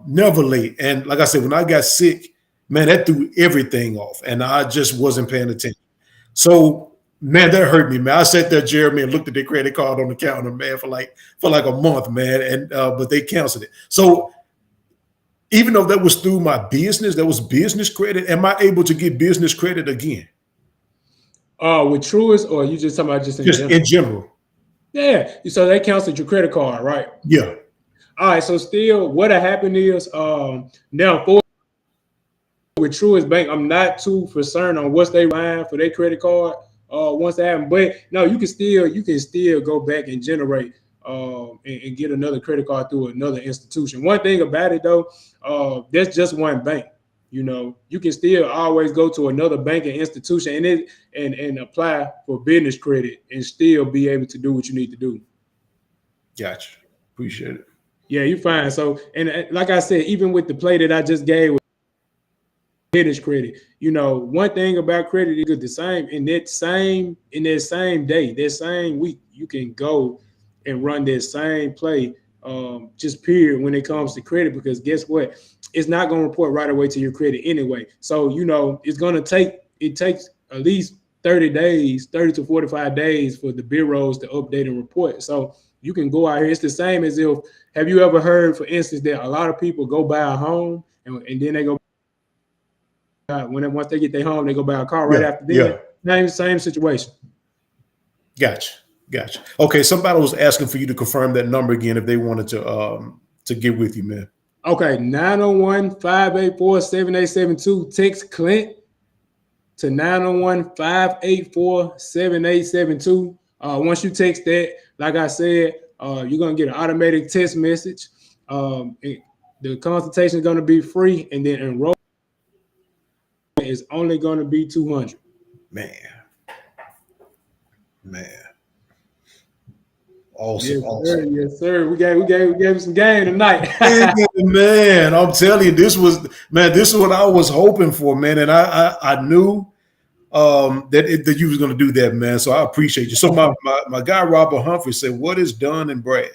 Never late. And like I said, when I got sick, man, that threw everything off, and I just wasn't paying attention. So, man, that hurt me, man. I sat there, Jeremy, and looked at the credit card on the counter, man, for like a month, man. And but they canceled it. So even though that was through my business, that was business credit, am I able to get business credit again? With Truist, or you just talking about just in general? Yeah. So they canceled your credit card, right? Yeah. All right. So still, what happened is now with Truist Bank, I'm not too concerned on what's they buying for their credit card once they happen. But no, you can still go back and generate and get another credit card through another institution. One thing about it though, that's just one bank. You know, you can still always go to another banking institution and apply for business credit and still be able to do what you need to do. Gotcha. Appreciate it. Yeah, you're fine. So, and like I said, even with the play that I just gave with business credit, you know, one thing about credit is the same in that same day, that same week, you can go and run that same play, just period when it comes to credit, because guess what? It's not going to report right away to your credit anyway. So, you know, it takes at least 30 to 45 days for the bureaus to update and report. So you can go out here. It's the same as if, have you ever heard, for instance, that a lot of people go buy a home and then they go, once they get their home, they go buy a car right after that. Yeah. Same situation. Gotcha. Okay, somebody was asking for you to confirm that number again if they wanted to get with you, man. Okay, 901-584-7872. Text Clint to 901-584-7872. Once you text that, like I said, you're going to get an automatic text message. The consultation is going to be free, and then enrollment is only going to be $200. Man. Awesome, Yes, awesome. sir. Yes, sir. We gave him some game tonight. Man, I'm telling you, this is what I was hoping for, man. And I knew that you was going to do that, man. So I appreciate you. So my guy Robert Humphrey said, "What is Dun and Bragg?"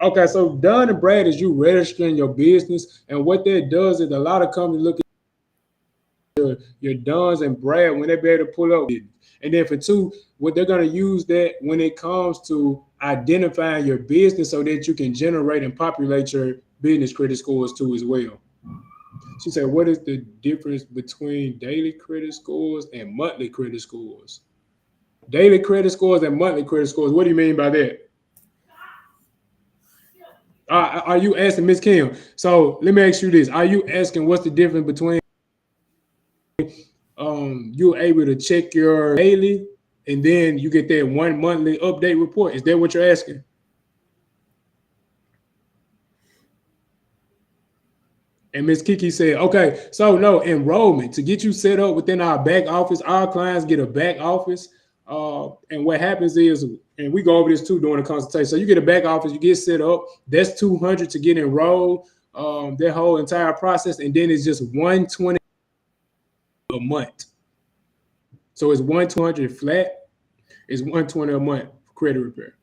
Okay, so Dun and Brad is you registering your business, and what that does is a lot of companies look at your Duns and Brad when they be able to pull up. And then for two, what they're going to use that when it comes to identifying your business so that you can generate and populate your business credit scores too as well. She said, what is the difference between daily credit scores and monthly credit scores? Daily credit scores and monthly credit scores. What do you mean by that? Are you asking Miss Kim? So let me ask you this. Are you asking what's the difference between you're able to check your daily and then you get that 1 monthly update report? Is that what you're asking? And Miss Kiki said, okay, so no, enrollment to get you set up within our back office. Our clients get a back office. And what happens is, and we go over this too during the consultation. So you get a back office, you get set up. That's $200 to get enrolled. That whole entire process, and then it's just $120 a month. So it's $120 flat. It's $120 a month for credit repair.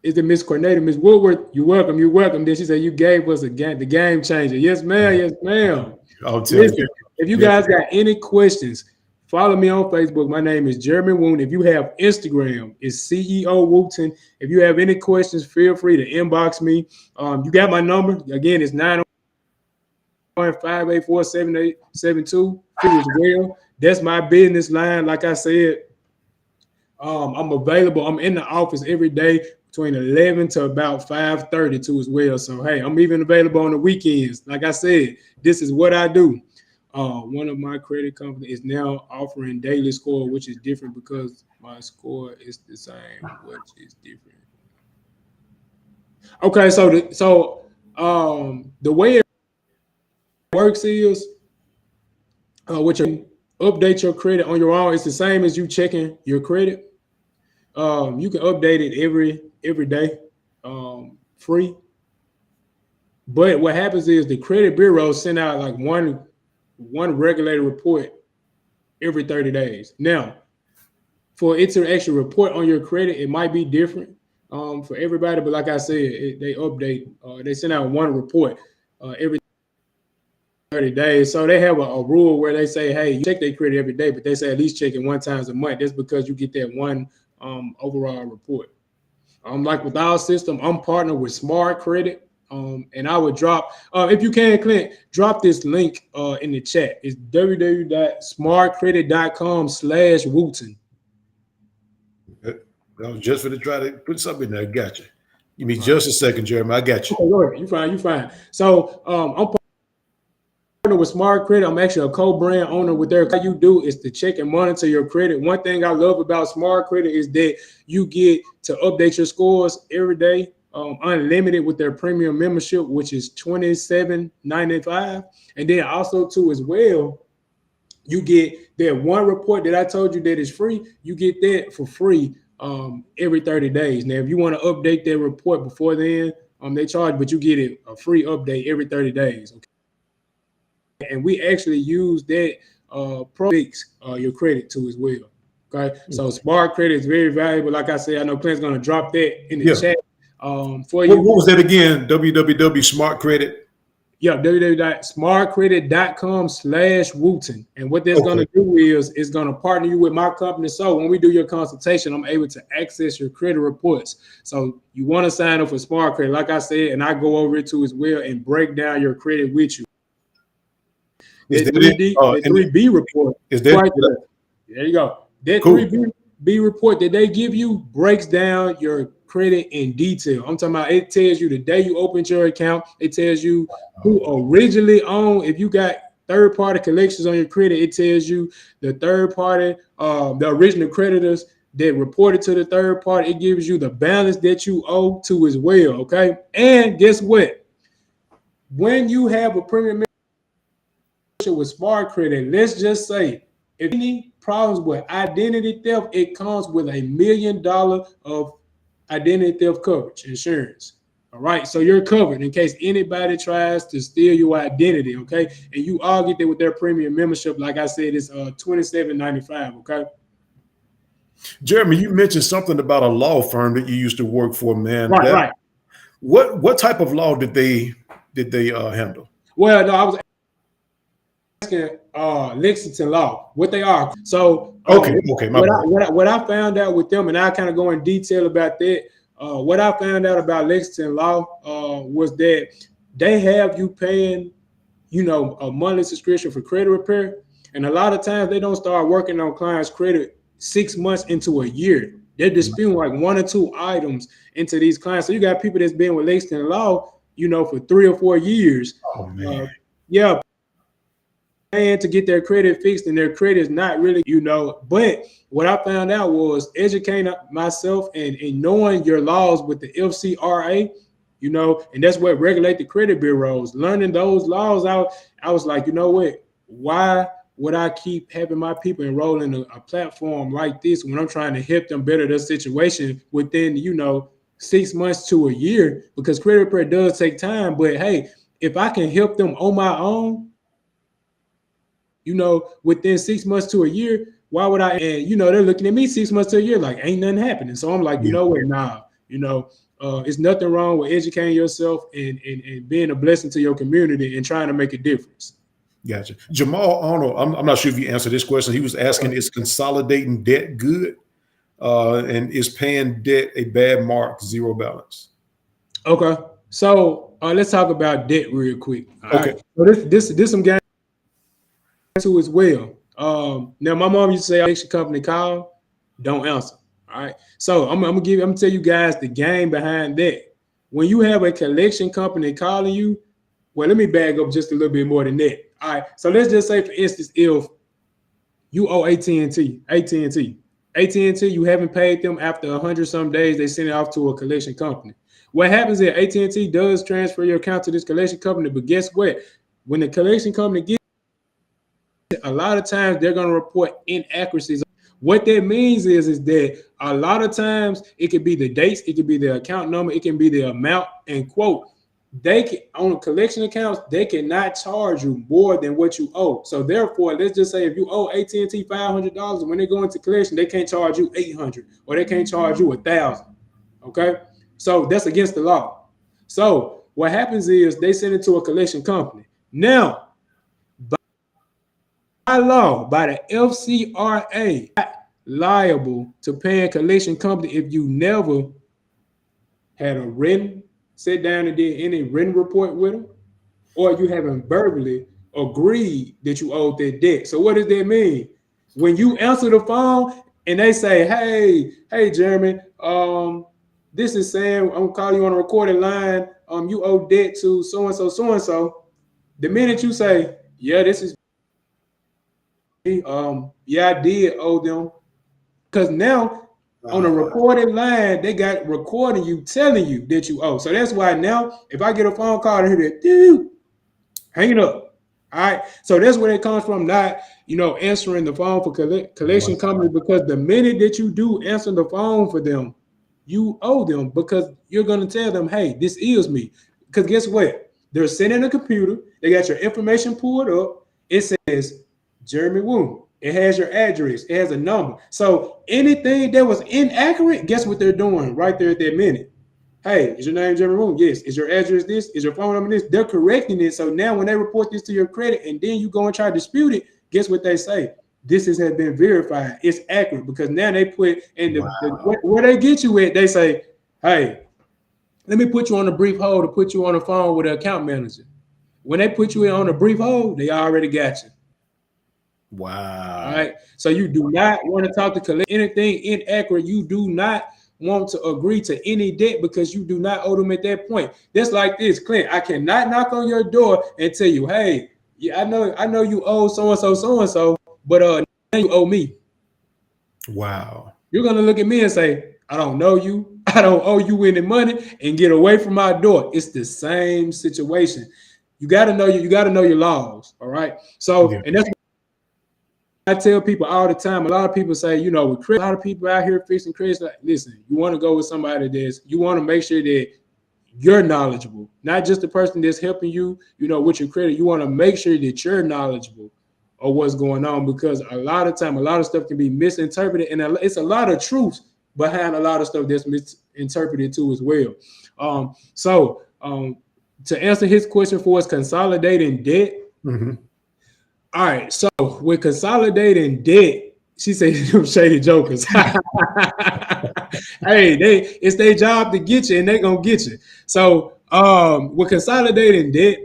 Is it Miss Corneta? Miss Woodward, you're welcome. You're welcome. Then she said you gave us the game changer. Yes, ma'am. Yes, ma'am. I'll tell you. If you guys got any questions, follow me on Facebook. My name is Jeremy Wooten. If you have Instagram, it's CEO Wooten. If you have any questions, feel free to inbox me. You got my number. Again, it's 901-584-7872. As well. That's my business line. Like I said, I'm available. I'm in the office every day between 11 to about 5:30 too as well. So, hey, I'm even available on the weekends. Like I said, this is what I do. One of my credit companies is now offering daily score, which is different because my score is the same, which is different. Okay, so the way it works is what you update your credit on your own. It's the same as you checking your credit. You can update it every day, free. But what happens is the credit bureau send out like one regulated report every 30 days. Now, for it to actually report on your credit, it might be different for everybody. But like I said, they update. They send out one report every 30 days. So they have a rule where they say, hey, you check their credit every day, but they say at least check it 1 time a month. That's because you get that one overall report. Like with our system, I'm partnered with Smart Credit. And I would drop, if you can, Clint, drop this link in the chat. It's www.smartcredit.com/Wooten. That was just for to try to put something in there. Gotcha. Give me just a second, Jeremy. I got you. Okay, go ahead. You fine. So I'm partnered with Smart Credit. I'm actually a co-brand owner with their. What you do is to check and monitor your credit. One thing I love about Smart Credit is that you get to update your scores every day. Unlimited with their premium membership, which is $27.95. And then also too as well, you get that one report that I told you that is free. You get that for free every 30 days. Now, if you want to update that report before then, they charge, but you get it a free update every 30 days. Okay. And we actually use that fix your credit too as well. Okay. So Smart Credit is very valuable. Like I said, I know Clint's going to drop that in the chat. For you. What was that again? www.smartcredit. Yeah, www.smartcredit.com/Wooten. And what that's going to do is it's going to partner you with my company. So when we do your consultation, I'm able to access your credit reports. So you want to sign up for Smart Credit, like I said, and I go over it too as well and break down your credit with you. The 3B report is that right there. There you go. That 3B report that they give you breaks down your credit in detail. I'm talking about it tells you the day you opened your account. It tells you who originally owned. If you got third-party collections on your credit, it tells you the third-party, the original creditors that reported to the third party. It gives you the balance that you owe to as well, okay? And guess what? When you have a premium with Smart Credit, let's just say if any problems with identity theft, it comes with $1 million of identity theft coverage insurance. All right, so you're covered in case anybody tries to steal your identity. Okay, and you all get that with their premium membership. Like I said, it's $27.95. Okay. Jeremy, you mentioned something about a law firm that you used to work for, man. Right, right. What type of law did they handle? Well, no, I was asking Lexington Law what they are. So okay, what I found out with them, and I kind of go in detail about that. What I found out about Lexington Law was that they have you paying, a monthly subscription for credit repair, and a lot of times they don't start working on clients' credit 6 months into a year. They're disputing like 1 or 2 items into these clients. So you got people that's been with Lexington Law, for 3 or 4 years. Oh man. Paying to get their credit fixed, and their credit is not really, But what I found out was educating myself and knowing your laws with the FCRA, and that's what regulate the credit bureaus. Learning those laws out, I was like, you know what? Why would I keep having my people enroll in a platform like this when I'm trying to help them better their situation within, 6 months to a year? Because credit repair does take time, but hey, if I can help them on my own, within 6 months to a year, why would I? And they're looking at me 6 months to a year like ain't nothing happening. So I'm like, you know what? Nah, it's nothing wrong with educating yourself and being a blessing to your community and trying to make a difference. Gotcha. Jamal Arnold, I'm not sure if you answered this question. He was asking, is consolidating debt good? And is paying debt a bad mark, zero balance? Okay. So let's talk about debt real quick. Okay. Right? So this some guys to as well. Now my mom used to say, "Collection company call, don't answer." All right. So I'm gonna tell you guys the game behind that. When you have a collection company calling you, well, let me back up just a little bit more than that. All right. So let's just say, for instance, if you owe AT&T, you haven't paid them after 100-some days, they send it off to a collection company. What happens is AT&T does transfer your account to this collection company, but guess what? When the collection company gets it, a lot of times they're going to report inaccuracies. What that means is that a lot of times it could be the dates, it could be the account number, it can be the amount, and quote, they can, on collection accounts, they cannot charge you more than what you owe. So therefore, let's just say if you owe AT&T $500, when they go into collection, they can't charge you $800 or they can't charge you $1,000. Okay, so that's against the law. So what happens is they send it to a collection company. Now, by law, by the FCRA, liable to pay a collection company if you never had a written sit down and did any written report with them, or you haven't verbally agreed that you owed that debt. So what does that mean? When you answer the phone and they say, hey, Jeremy, this is Sam, I'm calling you on a recorded line. You owe debt to so-and-so, so-and-so. The minute you say, yeah, this is yeah, I did owe them. Because now on a recorded line, they got recording you telling you that you owe. So that's why now, if I get a phone call and hear that, dude, hang it up. All right. So that's where it comes from, not, answering the phone for collection company, because the minute that you do answer the phone for them, you owe them, because you're going to tell them, hey, this is me. Because guess what? They're sitting in a computer. They got your information pulled up. It says Jeremy Wooten. It has your address. It has a number. So anything that was inaccurate, guess what they're doing right there at that minute? Hey, is your name Jeremy Wooten? Yes. Is your address this? Is your phone number this? They're correcting it. So now when they report this to your credit and then you go and try to dispute it, guess what they say? This has been verified. It's accurate, because now they put in where they get you at, they say, hey, let me put you on a brief hold to put you on the phone with the account manager. When they put you on a brief hold, they already got you. Wow. All right. So you do not want to talk to anything inaccurate. You do not want to agree to any debt, because you do not owe them at that point. Just like this, Clint, I cannot knock on your door and tell you, hey, yeah, I know you owe so-and-so, but now you owe me. Wow. You're gonna look at me and say, I don't know you, I don't owe you any money, and get away from my door. It's the same situation. You gotta know your laws. All right. So and that's I tell people all the time, a lot of people say, you know, with credit, a lot of people out here fixing credit. Like, listen, you want to go with somebody you want to make sure that you're knowledgeable, not just the person that's helping you, you know, with your credit. You want to make sure that you're knowledgeable of what's going on, because a lot of time, a lot of stuff can be misinterpreted, and it's a lot of truth behind a lot of stuff that's misinterpreted too as well. To answer his question for us, consolidating debt. Mm-hmm. All right, so with consolidating debt, she said them shady jokers. Hey, it's their job to get you, and they gonna get you. So with consolidating debt,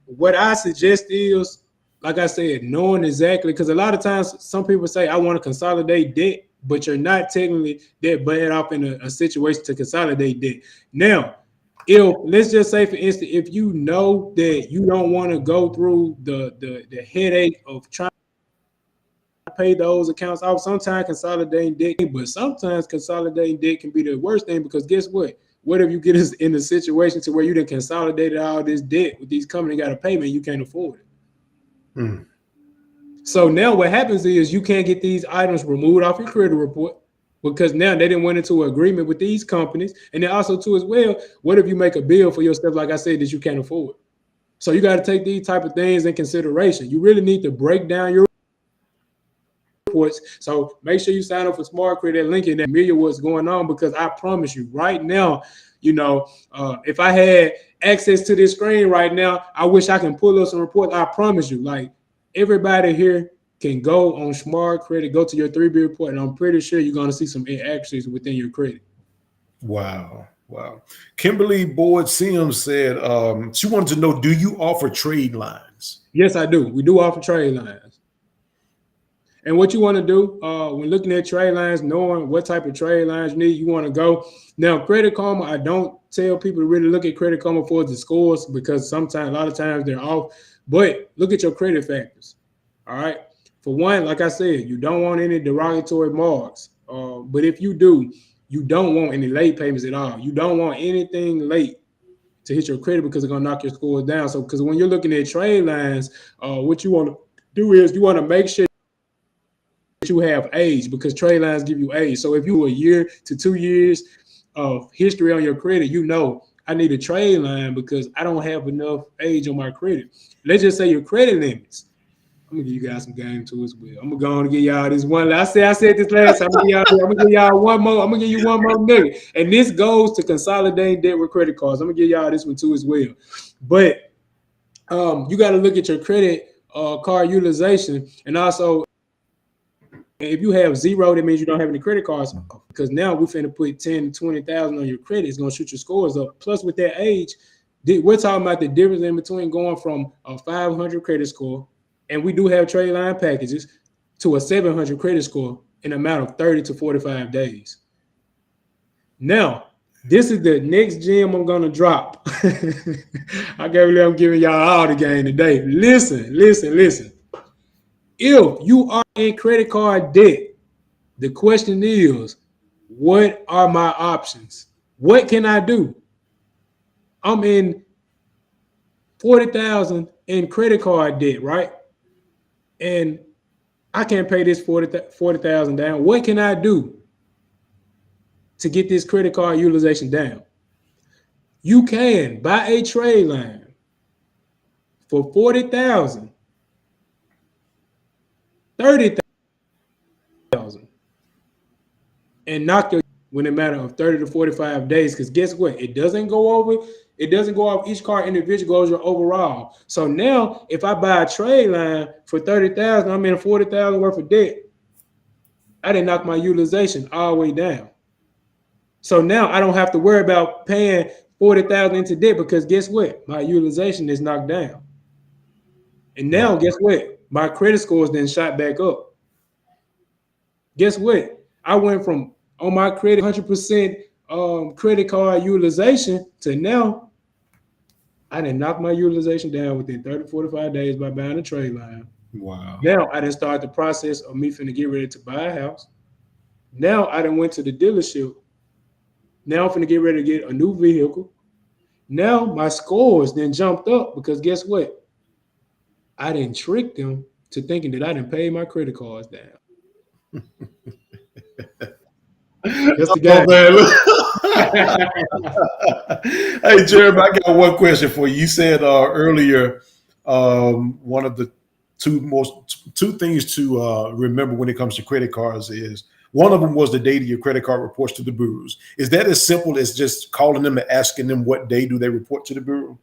what I suggest is, like I said, knowing exactly, because a lot of times some people say, I want to consolidate debt, but you're not technically that bad off in a situation to consolidate debt. Now, if let's just say, for instance, if you know that you don't want to go through the headache of trying to pay those accounts off, sometimes consolidating debt, but sometimes consolidating debt can be the worst thing, because guess what? What if you get us in a situation to where you done consolidated all this debt with these companies, got a payment, you can't afford it. Mm. So now what happens is you can't get these items removed off your credit report, because now they didn't went into an agreement with these companies. And then also too as well, what if you make a bill for your stuff, like I said, that you can't afford? So you got to take these type of things in consideration. You really need to break down your reports. So make sure you sign up for Smart Credit, link in that familiar what's going on, because I promise you right now, you know, if I had access to this screen right now, I wish I can pull up some reports. I promise you, like, everybody here can go on Smart Credit, go to your 3B report, and I'm pretty sure you're going to see some inaccuracies within your credit. Wow. Wow. Kimberly Boyd Sims said she wanted to know, do you offer trade lines? Yes, I do. We do offer trade lines. And what you want to do when looking at trade lines, knowing what type of trade lines you need, you want to go. Now, Credit Karma, I don't tell people to really look at Credit Karma for the scores, because sometimes, a lot of times they're off. But look at your credit factors. All right. For one, like I said, you don't want any derogatory marks. But if you do, you don't want any late payments at all. You don't want anything late to hit your credit, because it's going to knock your scores down. So, because when you're looking at trade lines, what you want to do is you want to make sure you have age, because trade lines give you age. So if you a year to 2 years of history on your credit, you know, I need a trade line because I don't have enough age on my credit. Let's just say your credit limits. I'm gonna give you guys some game too as well. I'm gonna go on and give y'all this one. I said this last time. I'm gonna give y'all one more. I'm gonna give you one more nugget. And this goes to consolidating debt with credit cards. I'm gonna give y'all this one too as well. But you got to look at your credit card utilization, and also, if you have zero, that means you don't have any credit cards, because now we're finna put 10 to 20,000 on your credit. It's gonna shoot your scores up. Plus, with that age, we're talking about the difference in between going from a 500 credit score, and we do have trade line packages, to a 700 credit score in a matter of 30 to 45 days. Now, this is the next gem I'm gonna drop. I can't believe I'm giving y'all all the game today. Listen. If you are in credit card debt, the question is, what are my options? What can I do? I'm in 40,000 in credit card debt, right? And I can't pay this 40,000 down. What can I do to get this credit card utilization down? You can buy a trade line for 40,000, 30,000, and knock your within a matter of 30 to 45 days. Because guess what? It doesn't go off each card individually, goes your overall. So now if I buy a trade line for 30,000, I'm in 40,000 worth of debt. I didn't knock my utilization all the way down. So now I don't have to worry about paying 40,000 into debt, because guess what? My utilization is knocked down. And now guess what? My credit scores then shot back up. Guess what? I went from on my credit 100% credit card utilization to now I didn't knock my utilization down within 30 to 45 days by buying a trade line. Wow. Now I didn't start the process of me finna get ready to buy a house. Now I done went to the dealership. Now I'm finna get ready to get a new vehicle. Now my scores then jumped up, because guess what? I didn't trick them to thinking that I didn't pay my credit cards down. That's the Oh, game. man. Hey, Jeremy, I got one question for you. You said earlier one of the two things to remember when it comes to credit cards is one of them was the date of your credit card reports to the bureaus. Is that as simple as just calling them and asking them what day do they report to the bureau?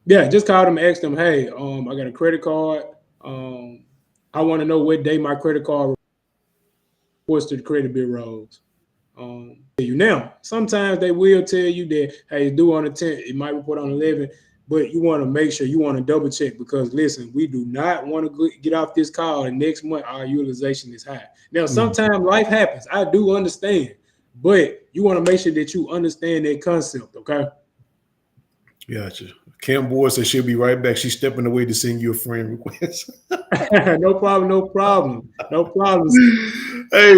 Yeah, just call them, ask them, hey, I got a credit card. I want to know what day my credit card reports to the credit bureaus. Now, sometimes they will tell you that, hey, it's due on the 10th, it might report on 11th, but you want to make sure you want to double check because, listen, we do not want to get off this call and next month our utilization is high. Now, sometimes life happens. I do understand, but you want to make sure that you understand that concept, okay? Gotcha. Kim Boyd says she'll be right back. She's stepping away to send you a friend request. No problem, no problem. No problem. Hey,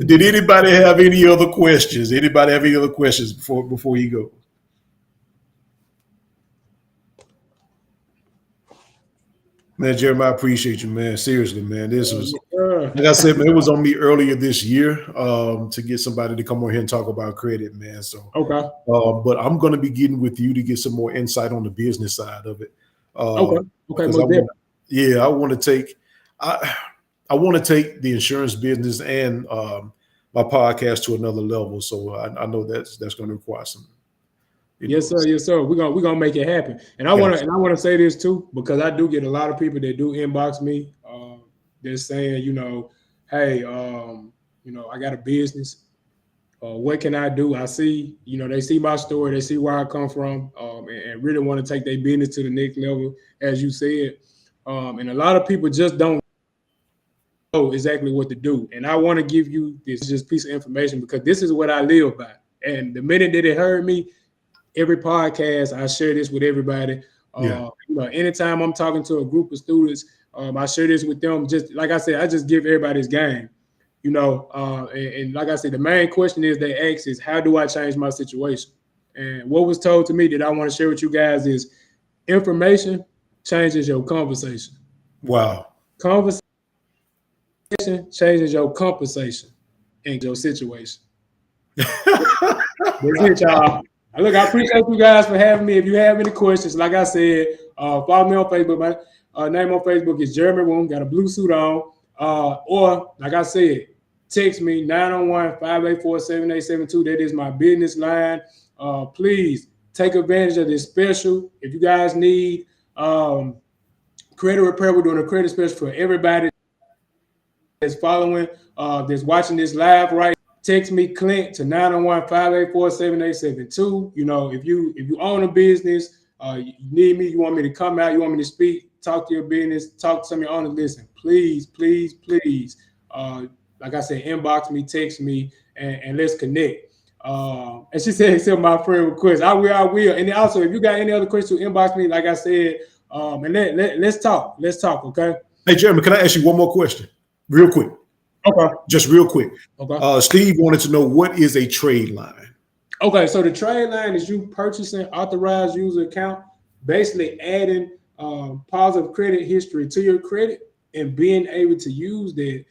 did anybody have any other questions? Anybody have any other questions before you go? Man, Jeremy, I appreciate you, man. Seriously, man. This was, like I said, man, it was on me earlier this year to get somebody to come on here and talk about credit, man. So, okay. But I'm going to be getting with you to get some more insight on the business side of it. Okay. I want to take the insurance business and my podcast to another level. So I know that's going to require some. Yes, sir. Yes, sir. We're gonna make it happen. And I want to say this too, because I do get a lot of people that do inbox me. They're saying, hey, I got a business. What can I do? I see, they see my story, they see where I come from, and really want to take their business to the next level, as you said. And a lot of people just don't know exactly what to do. And I want to give you this just piece of information because this is what I live by. And the minute that it heard me, every podcast, I share this with everybody. Anytime I'm talking to a group of students, I share this with them. Just like I said, I just give everybody this game, and like I said, the main question is they ask is, how do I change my situation? And what was told to me that I want to share with you guys is information changes your conversation. Wow. Conversation changes your compensation and your situation. That's it, y'all. Look, I appreciate you guys for having me. If you have any questions, like I said, follow me on Facebook. My name on Facebook is Jeremy Wooten, got a blue suit on. Or, like I said, text me 901-584-7872. That is my business line. Please take advantage of this special. If you guys need credit repair, we're doing a credit special for everybody that's following, that's watching this live right. Text me, Clint, to 901-584-7872. If you own a business, you need me, you want me to come out, you want me to speak, talk to your business, talk to some of your owners. Listen, please, please, please. Like I said, inbox me, text me, and let's connect. And she said, accept my friend request. I will. And also, if you got any other questions, inbox me, like I said, and let's talk. Let's talk, okay? Hey, Jeremy, can I ask you one more question? Real quick. Okay. Just real quick. Okay. Steve wanted to know, what is a trade line? Okay, so the trade line is you purchasing authorized user account, basically adding positive credit history to your credit and being able to use that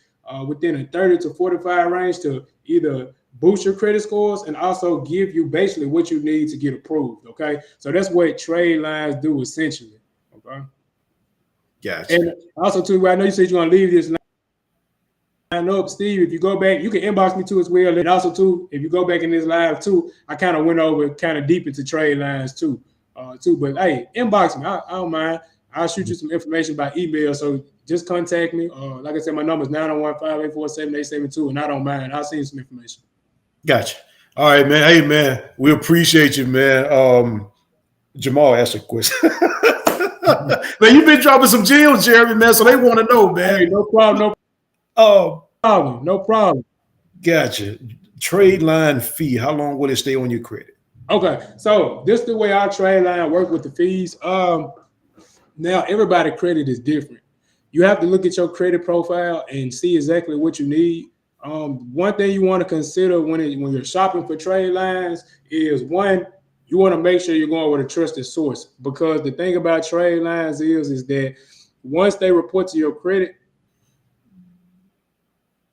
within a 30 to 45 range to either boost your credit scores and also give you basically what you need to get approved. Okay, so that's what trade lines do essentially. Okay. Gotcha. And also too, I know you said you're gonna leave this line up, Steve. If you go back, you can inbox me too as well. And also too, if you go back in this live too, I kind of went over kind of deep into trade lines too. But hey, inbox me. I don't mind. I'll shoot you some information by email. So just contact me. Like I said, my number is 901-584-7872, and I don't mind. I'll send you some information. Gotcha. All right, man. Hey, man, we appreciate you, man. Jamal asked a question. Man, you've been dropping some gems, Jeremy, man, so they want to know, man. Hey, no problem. No problem. Gotcha. Trade line fee. How long will it stay on your credit? Okay, so this is the way our trade line work with the fees. Now everybody's credit is different. You have to look at your credit profile and see exactly what you need. One thing you want to consider when you're shopping for trade lines is, one, you want to make sure you're going with a trusted source, because the thing about trade lines is that once they report to your credit,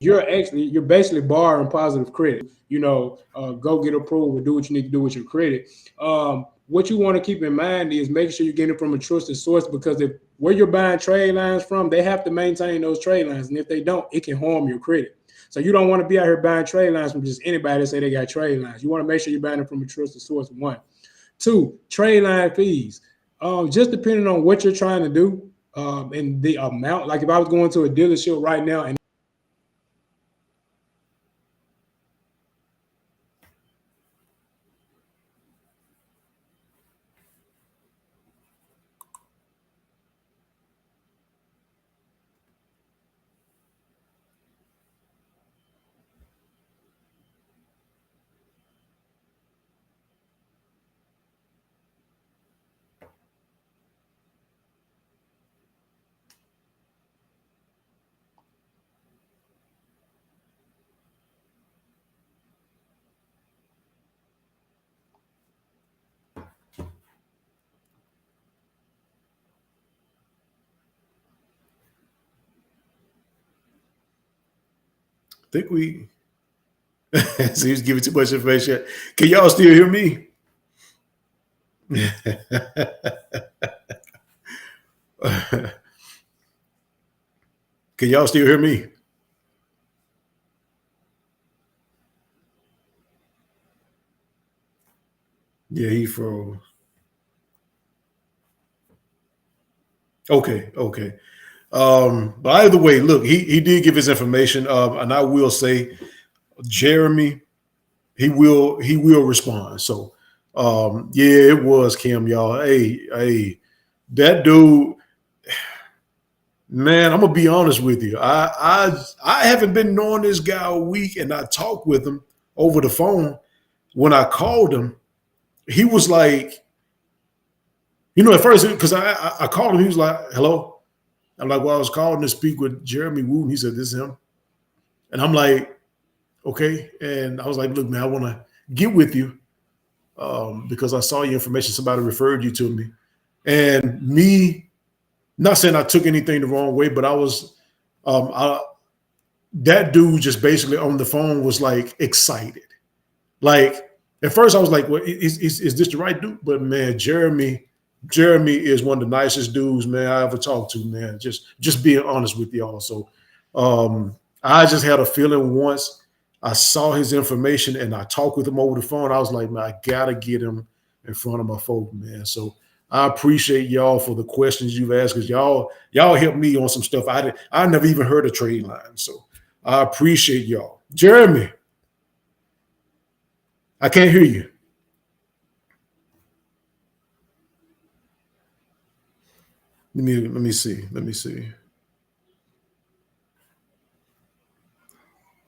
you're basically borrowing positive credit. Go get approved and do what you need to do with your credit. What you want to keep in mind is making sure you're getting it from a trusted source, because if where you're buying trade lines from, they have to maintain those trade lines, and if they don't, it can harm your credit. So you don't want to be out here buying trade lines from just anybody that say they got trade lines. You want to make sure you're buying it from a trusted source. 1, 2, trade line fees. Just depending on what you're trying to do, and the amount. Like if I was going to a dealership right now and I think we so he's giving too much information. Can y'all still hear me? Can y'all still hear me? Yeah, he froze. Okay. But either way, look, he did give his information. And I will say, Jeremy, he will respond. So yeah, it was Kim, y'all. Hey, that dude, man, I'm gonna be honest with you. I haven't been knowing this guy a week, and I talked with him over the phone. When I called him, he was like, at first, because I called him, he was like, hello. I'm like, well, I was calling to speak with Jeremy Wooten. He said, this is him. And I'm like, okay. And I was like, look, man, I want to get with you because I saw your information. Somebody referred you to me. And me, not saying I took anything the wrong way, but I was, that dude just basically on the phone was like excited. Like at first I was like, well, is this the right dude? But man, Jeremy is one of the nicest dudes, man, I ever talked to, man. Just being honest with y'all. So I just had a feeling once I saw his information and I talked with him over the phone, I was like, man, I gotta get him in front of my folk, man. So I appreciate y'all for the questions you've asked, because y'all helped me on some stuff I never even heard of trade lines. So I appreciate y'all. Jeremy, I can't hear you. Let me see.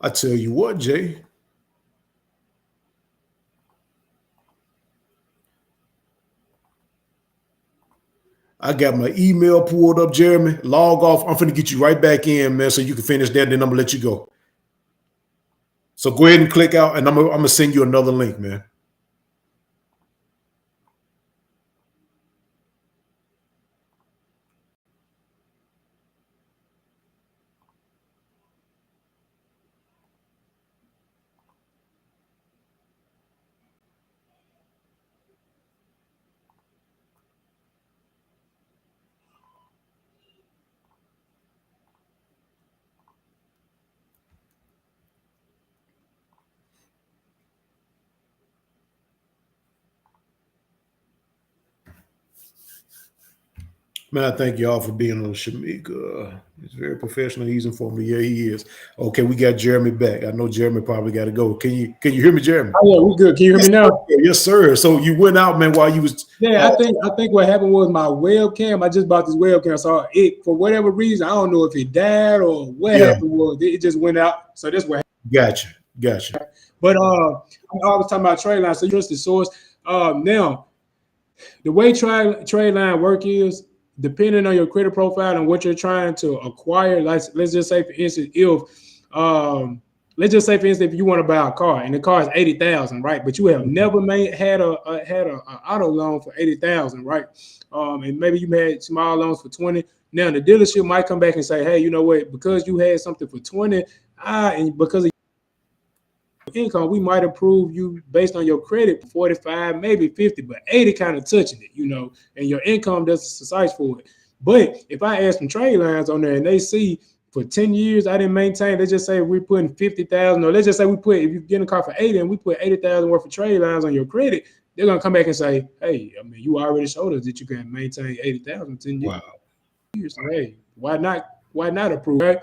I tell you what, Jay. I got my email pulled up, Jeremy. Log off. I'm finna get you right back in, man, so you can finish that. Then I'm gonna let you go. So go ahead and click out, and I'm gonna send you another link, man. Man, I thank y'all for being on Shamika. He's very professional, easy for me. Yeah, he is. Okay, we got Jeremy back. I know Jeremy probably got to go. Can you hear me, Jeremy? Oh, yeah, we good. Can you hear me now? Yes, sir. So you went out, man, while you was. Yeah, I think what happened was my webcam. I just bought this webcam, so it, for whatever reason, I don't know if it died or what happened was it just went out. So that's what happened. Gotcha. But I was talking about trade line. So you trust the source. Now, the way trade line work is, depending on your credit profile and what you're trying to acquire. Let's just say, for instance, if let's just say, for instance, if you want to buy a car and the car is 80,000, right? But you have never had a auto loan for 80,000, right? And maybe you had small loans for 20. Now the dealership might come back and say, hey, you know what? Because you had something for 20, and because of income, we might approve you based on your credit 45, maybe 50, but 80 kind of touching it, and your income doesn't suffice for it. But if I add some trade lines on there and they see for 10 years I didn't maintain, let's just say we're putting 50,000, or let's just say if you get a car for 80 and we put 80,000 worth of trade lines on your credit, they're gonna come back and say, hey, I mean, you already showed us that you can maintain 80,000 10 years. Wow. So, hey, why not approve, right?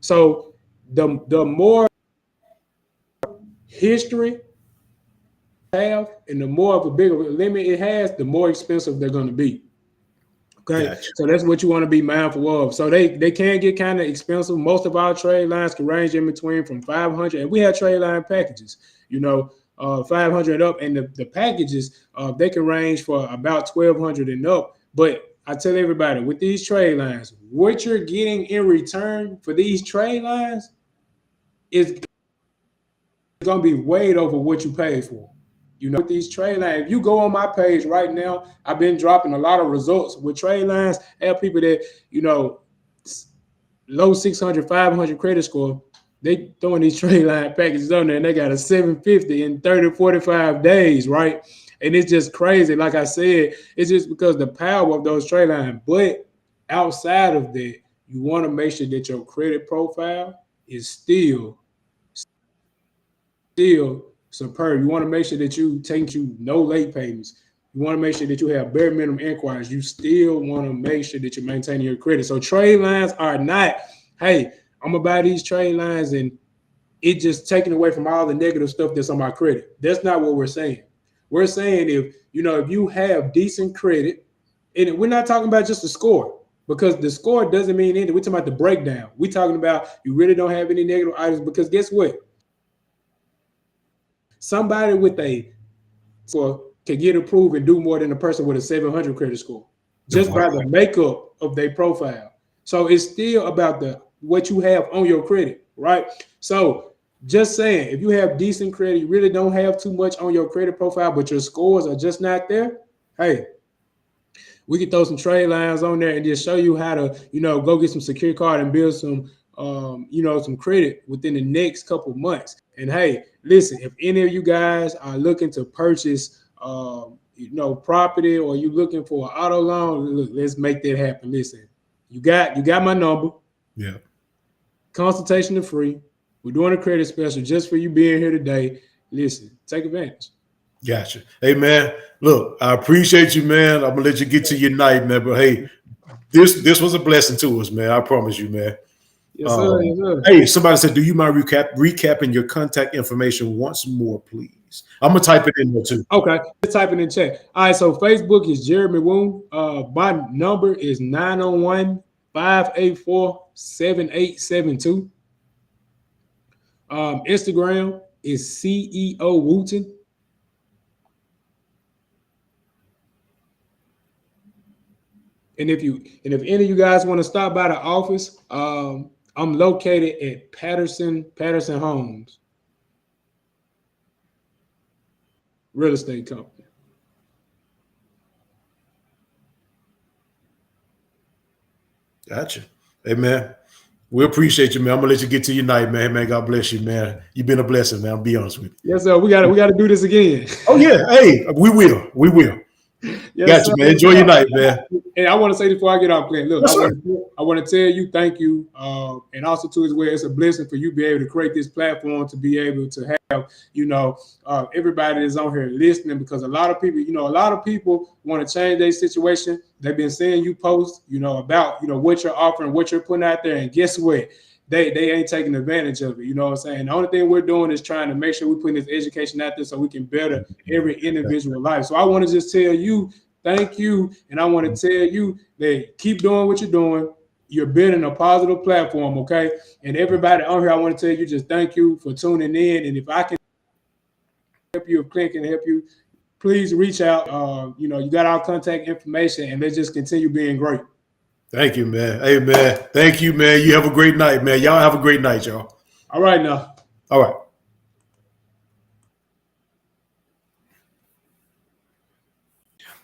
So the more history have and the more of a bigger limit it has, the more expensive they're going to be. Okay, gotcha. So that's what you want to be mindful of. So they can get kind of expensive. Most of our trade lines can range in between from 500, and we have trade line packages, 500 up, and the packages they can range for about 1,200 and up. But I tell everybody, with these trade lines, what you're getting in return for these trade lines is going to be way over what you paid for. With these trade lines, if you go on my page right now, I've been dropping a lot of results with trade lines. I have people that, low 600, 500 credit score, they throwing these trade line packages on there and they got a 750 in 30, 45 days, right? And it's just crazy. Like I said, it's just because the power of those trade lines. But outside of that, you want to make sure that your credit profile is still superb. You want to make sure that you no late payments. You want to make sure that you have bare minimum inquiries. You still want to make sure that you're maintaining your credit. So trade lines are not, hey, I'm gonna buy these trade lines and it just taken away from all the negative stuff that's on my credit. That's not what we're saying. We're saying if you have decent credit, and we're not talking about just the score, because the score doesn't mean anything. We're talking about the breakdown. We're talking about you really don't have any negative items, because guess what? Somebody with a score can get approved and do more than a person with a 700 credit score, just by the makeup of their profile. So it's still about what you have on your credit, right? So just saying, if you have decent credit, you really don't have too much on your credit profile, but your scores are just not there, hey, we can throw some trade lines on there and just show you how to, go get some secure card and build some, some credit within the next couple months. And hey, listen, if any of you guys are looking to purchase, property, or you looking for an auto loan, look, let's make that happen. Listen, you got my number. Yeah. Consultation is free. We're doing a credit special just for you being here today. Listen, take advantage. Gotcha. Hey, man, look, I appreciate you, man. I'm gonna let you get to your night, man. But hey, this was a blessing to us, man. I promise you, man. Yes, sir. Yes, sir. Hey, somebody said, do you mind recapping your contact information once more, please? I'm gonna type it in there too. Okay, let's type it in chat. All right, so Facebook is Jeremy Wooten. My number is 901-584-7872. Instagram is CEO Wooten. And if any of you guys want to stop by the office, I'm located at Patterson Homes Real Estate Company. Gotcha. Hey, man, we appreciate you, man. I'm gonna let you get to your night, man. Man, God bless you, man. You've been a blessing, man. I'll be honest with you. Yes, sir. We gotta do this again. Oh yeah. Hey, we will. Yes, gotcha, man. Enjoy your night, man. And I want to say before I get off, Clint, look, I want to tell you thank you, and also too as well, it's a blessing for you to be able to create this platform, to be able to have, everybody that's on here listening, because a lot of people want to change their situation. They've been seeing you post, about, what you're offering, what you're putting out there, and guess what? They ain't taking advantage of it. You know what I'm saying? The only thing we're doing is trying to make sure we're putting this education out there so we can better every individual life. So I want to just tell you, thank you. And I want to tell you that keep doing what you're doing. You're building a positive platform, okay? And everybody on here, I want to tell you just thank you for tuning in. And if I can help you, if Clint can help you, please reach out. You got our contact information, and let's just continue being great. Thank you, man. Hey, man. Thank you, man. You have a great night, man. Y'all have a great night, y'all. All right now. All right.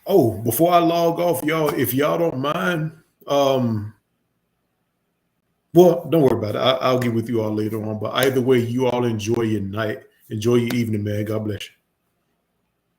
Oh, before I log off, y'all, if y'all don't mind, well, don't worry about it. I'll get with you all later on. But either way, you all enjoy your night. Enjoy your evening, man. God bless you.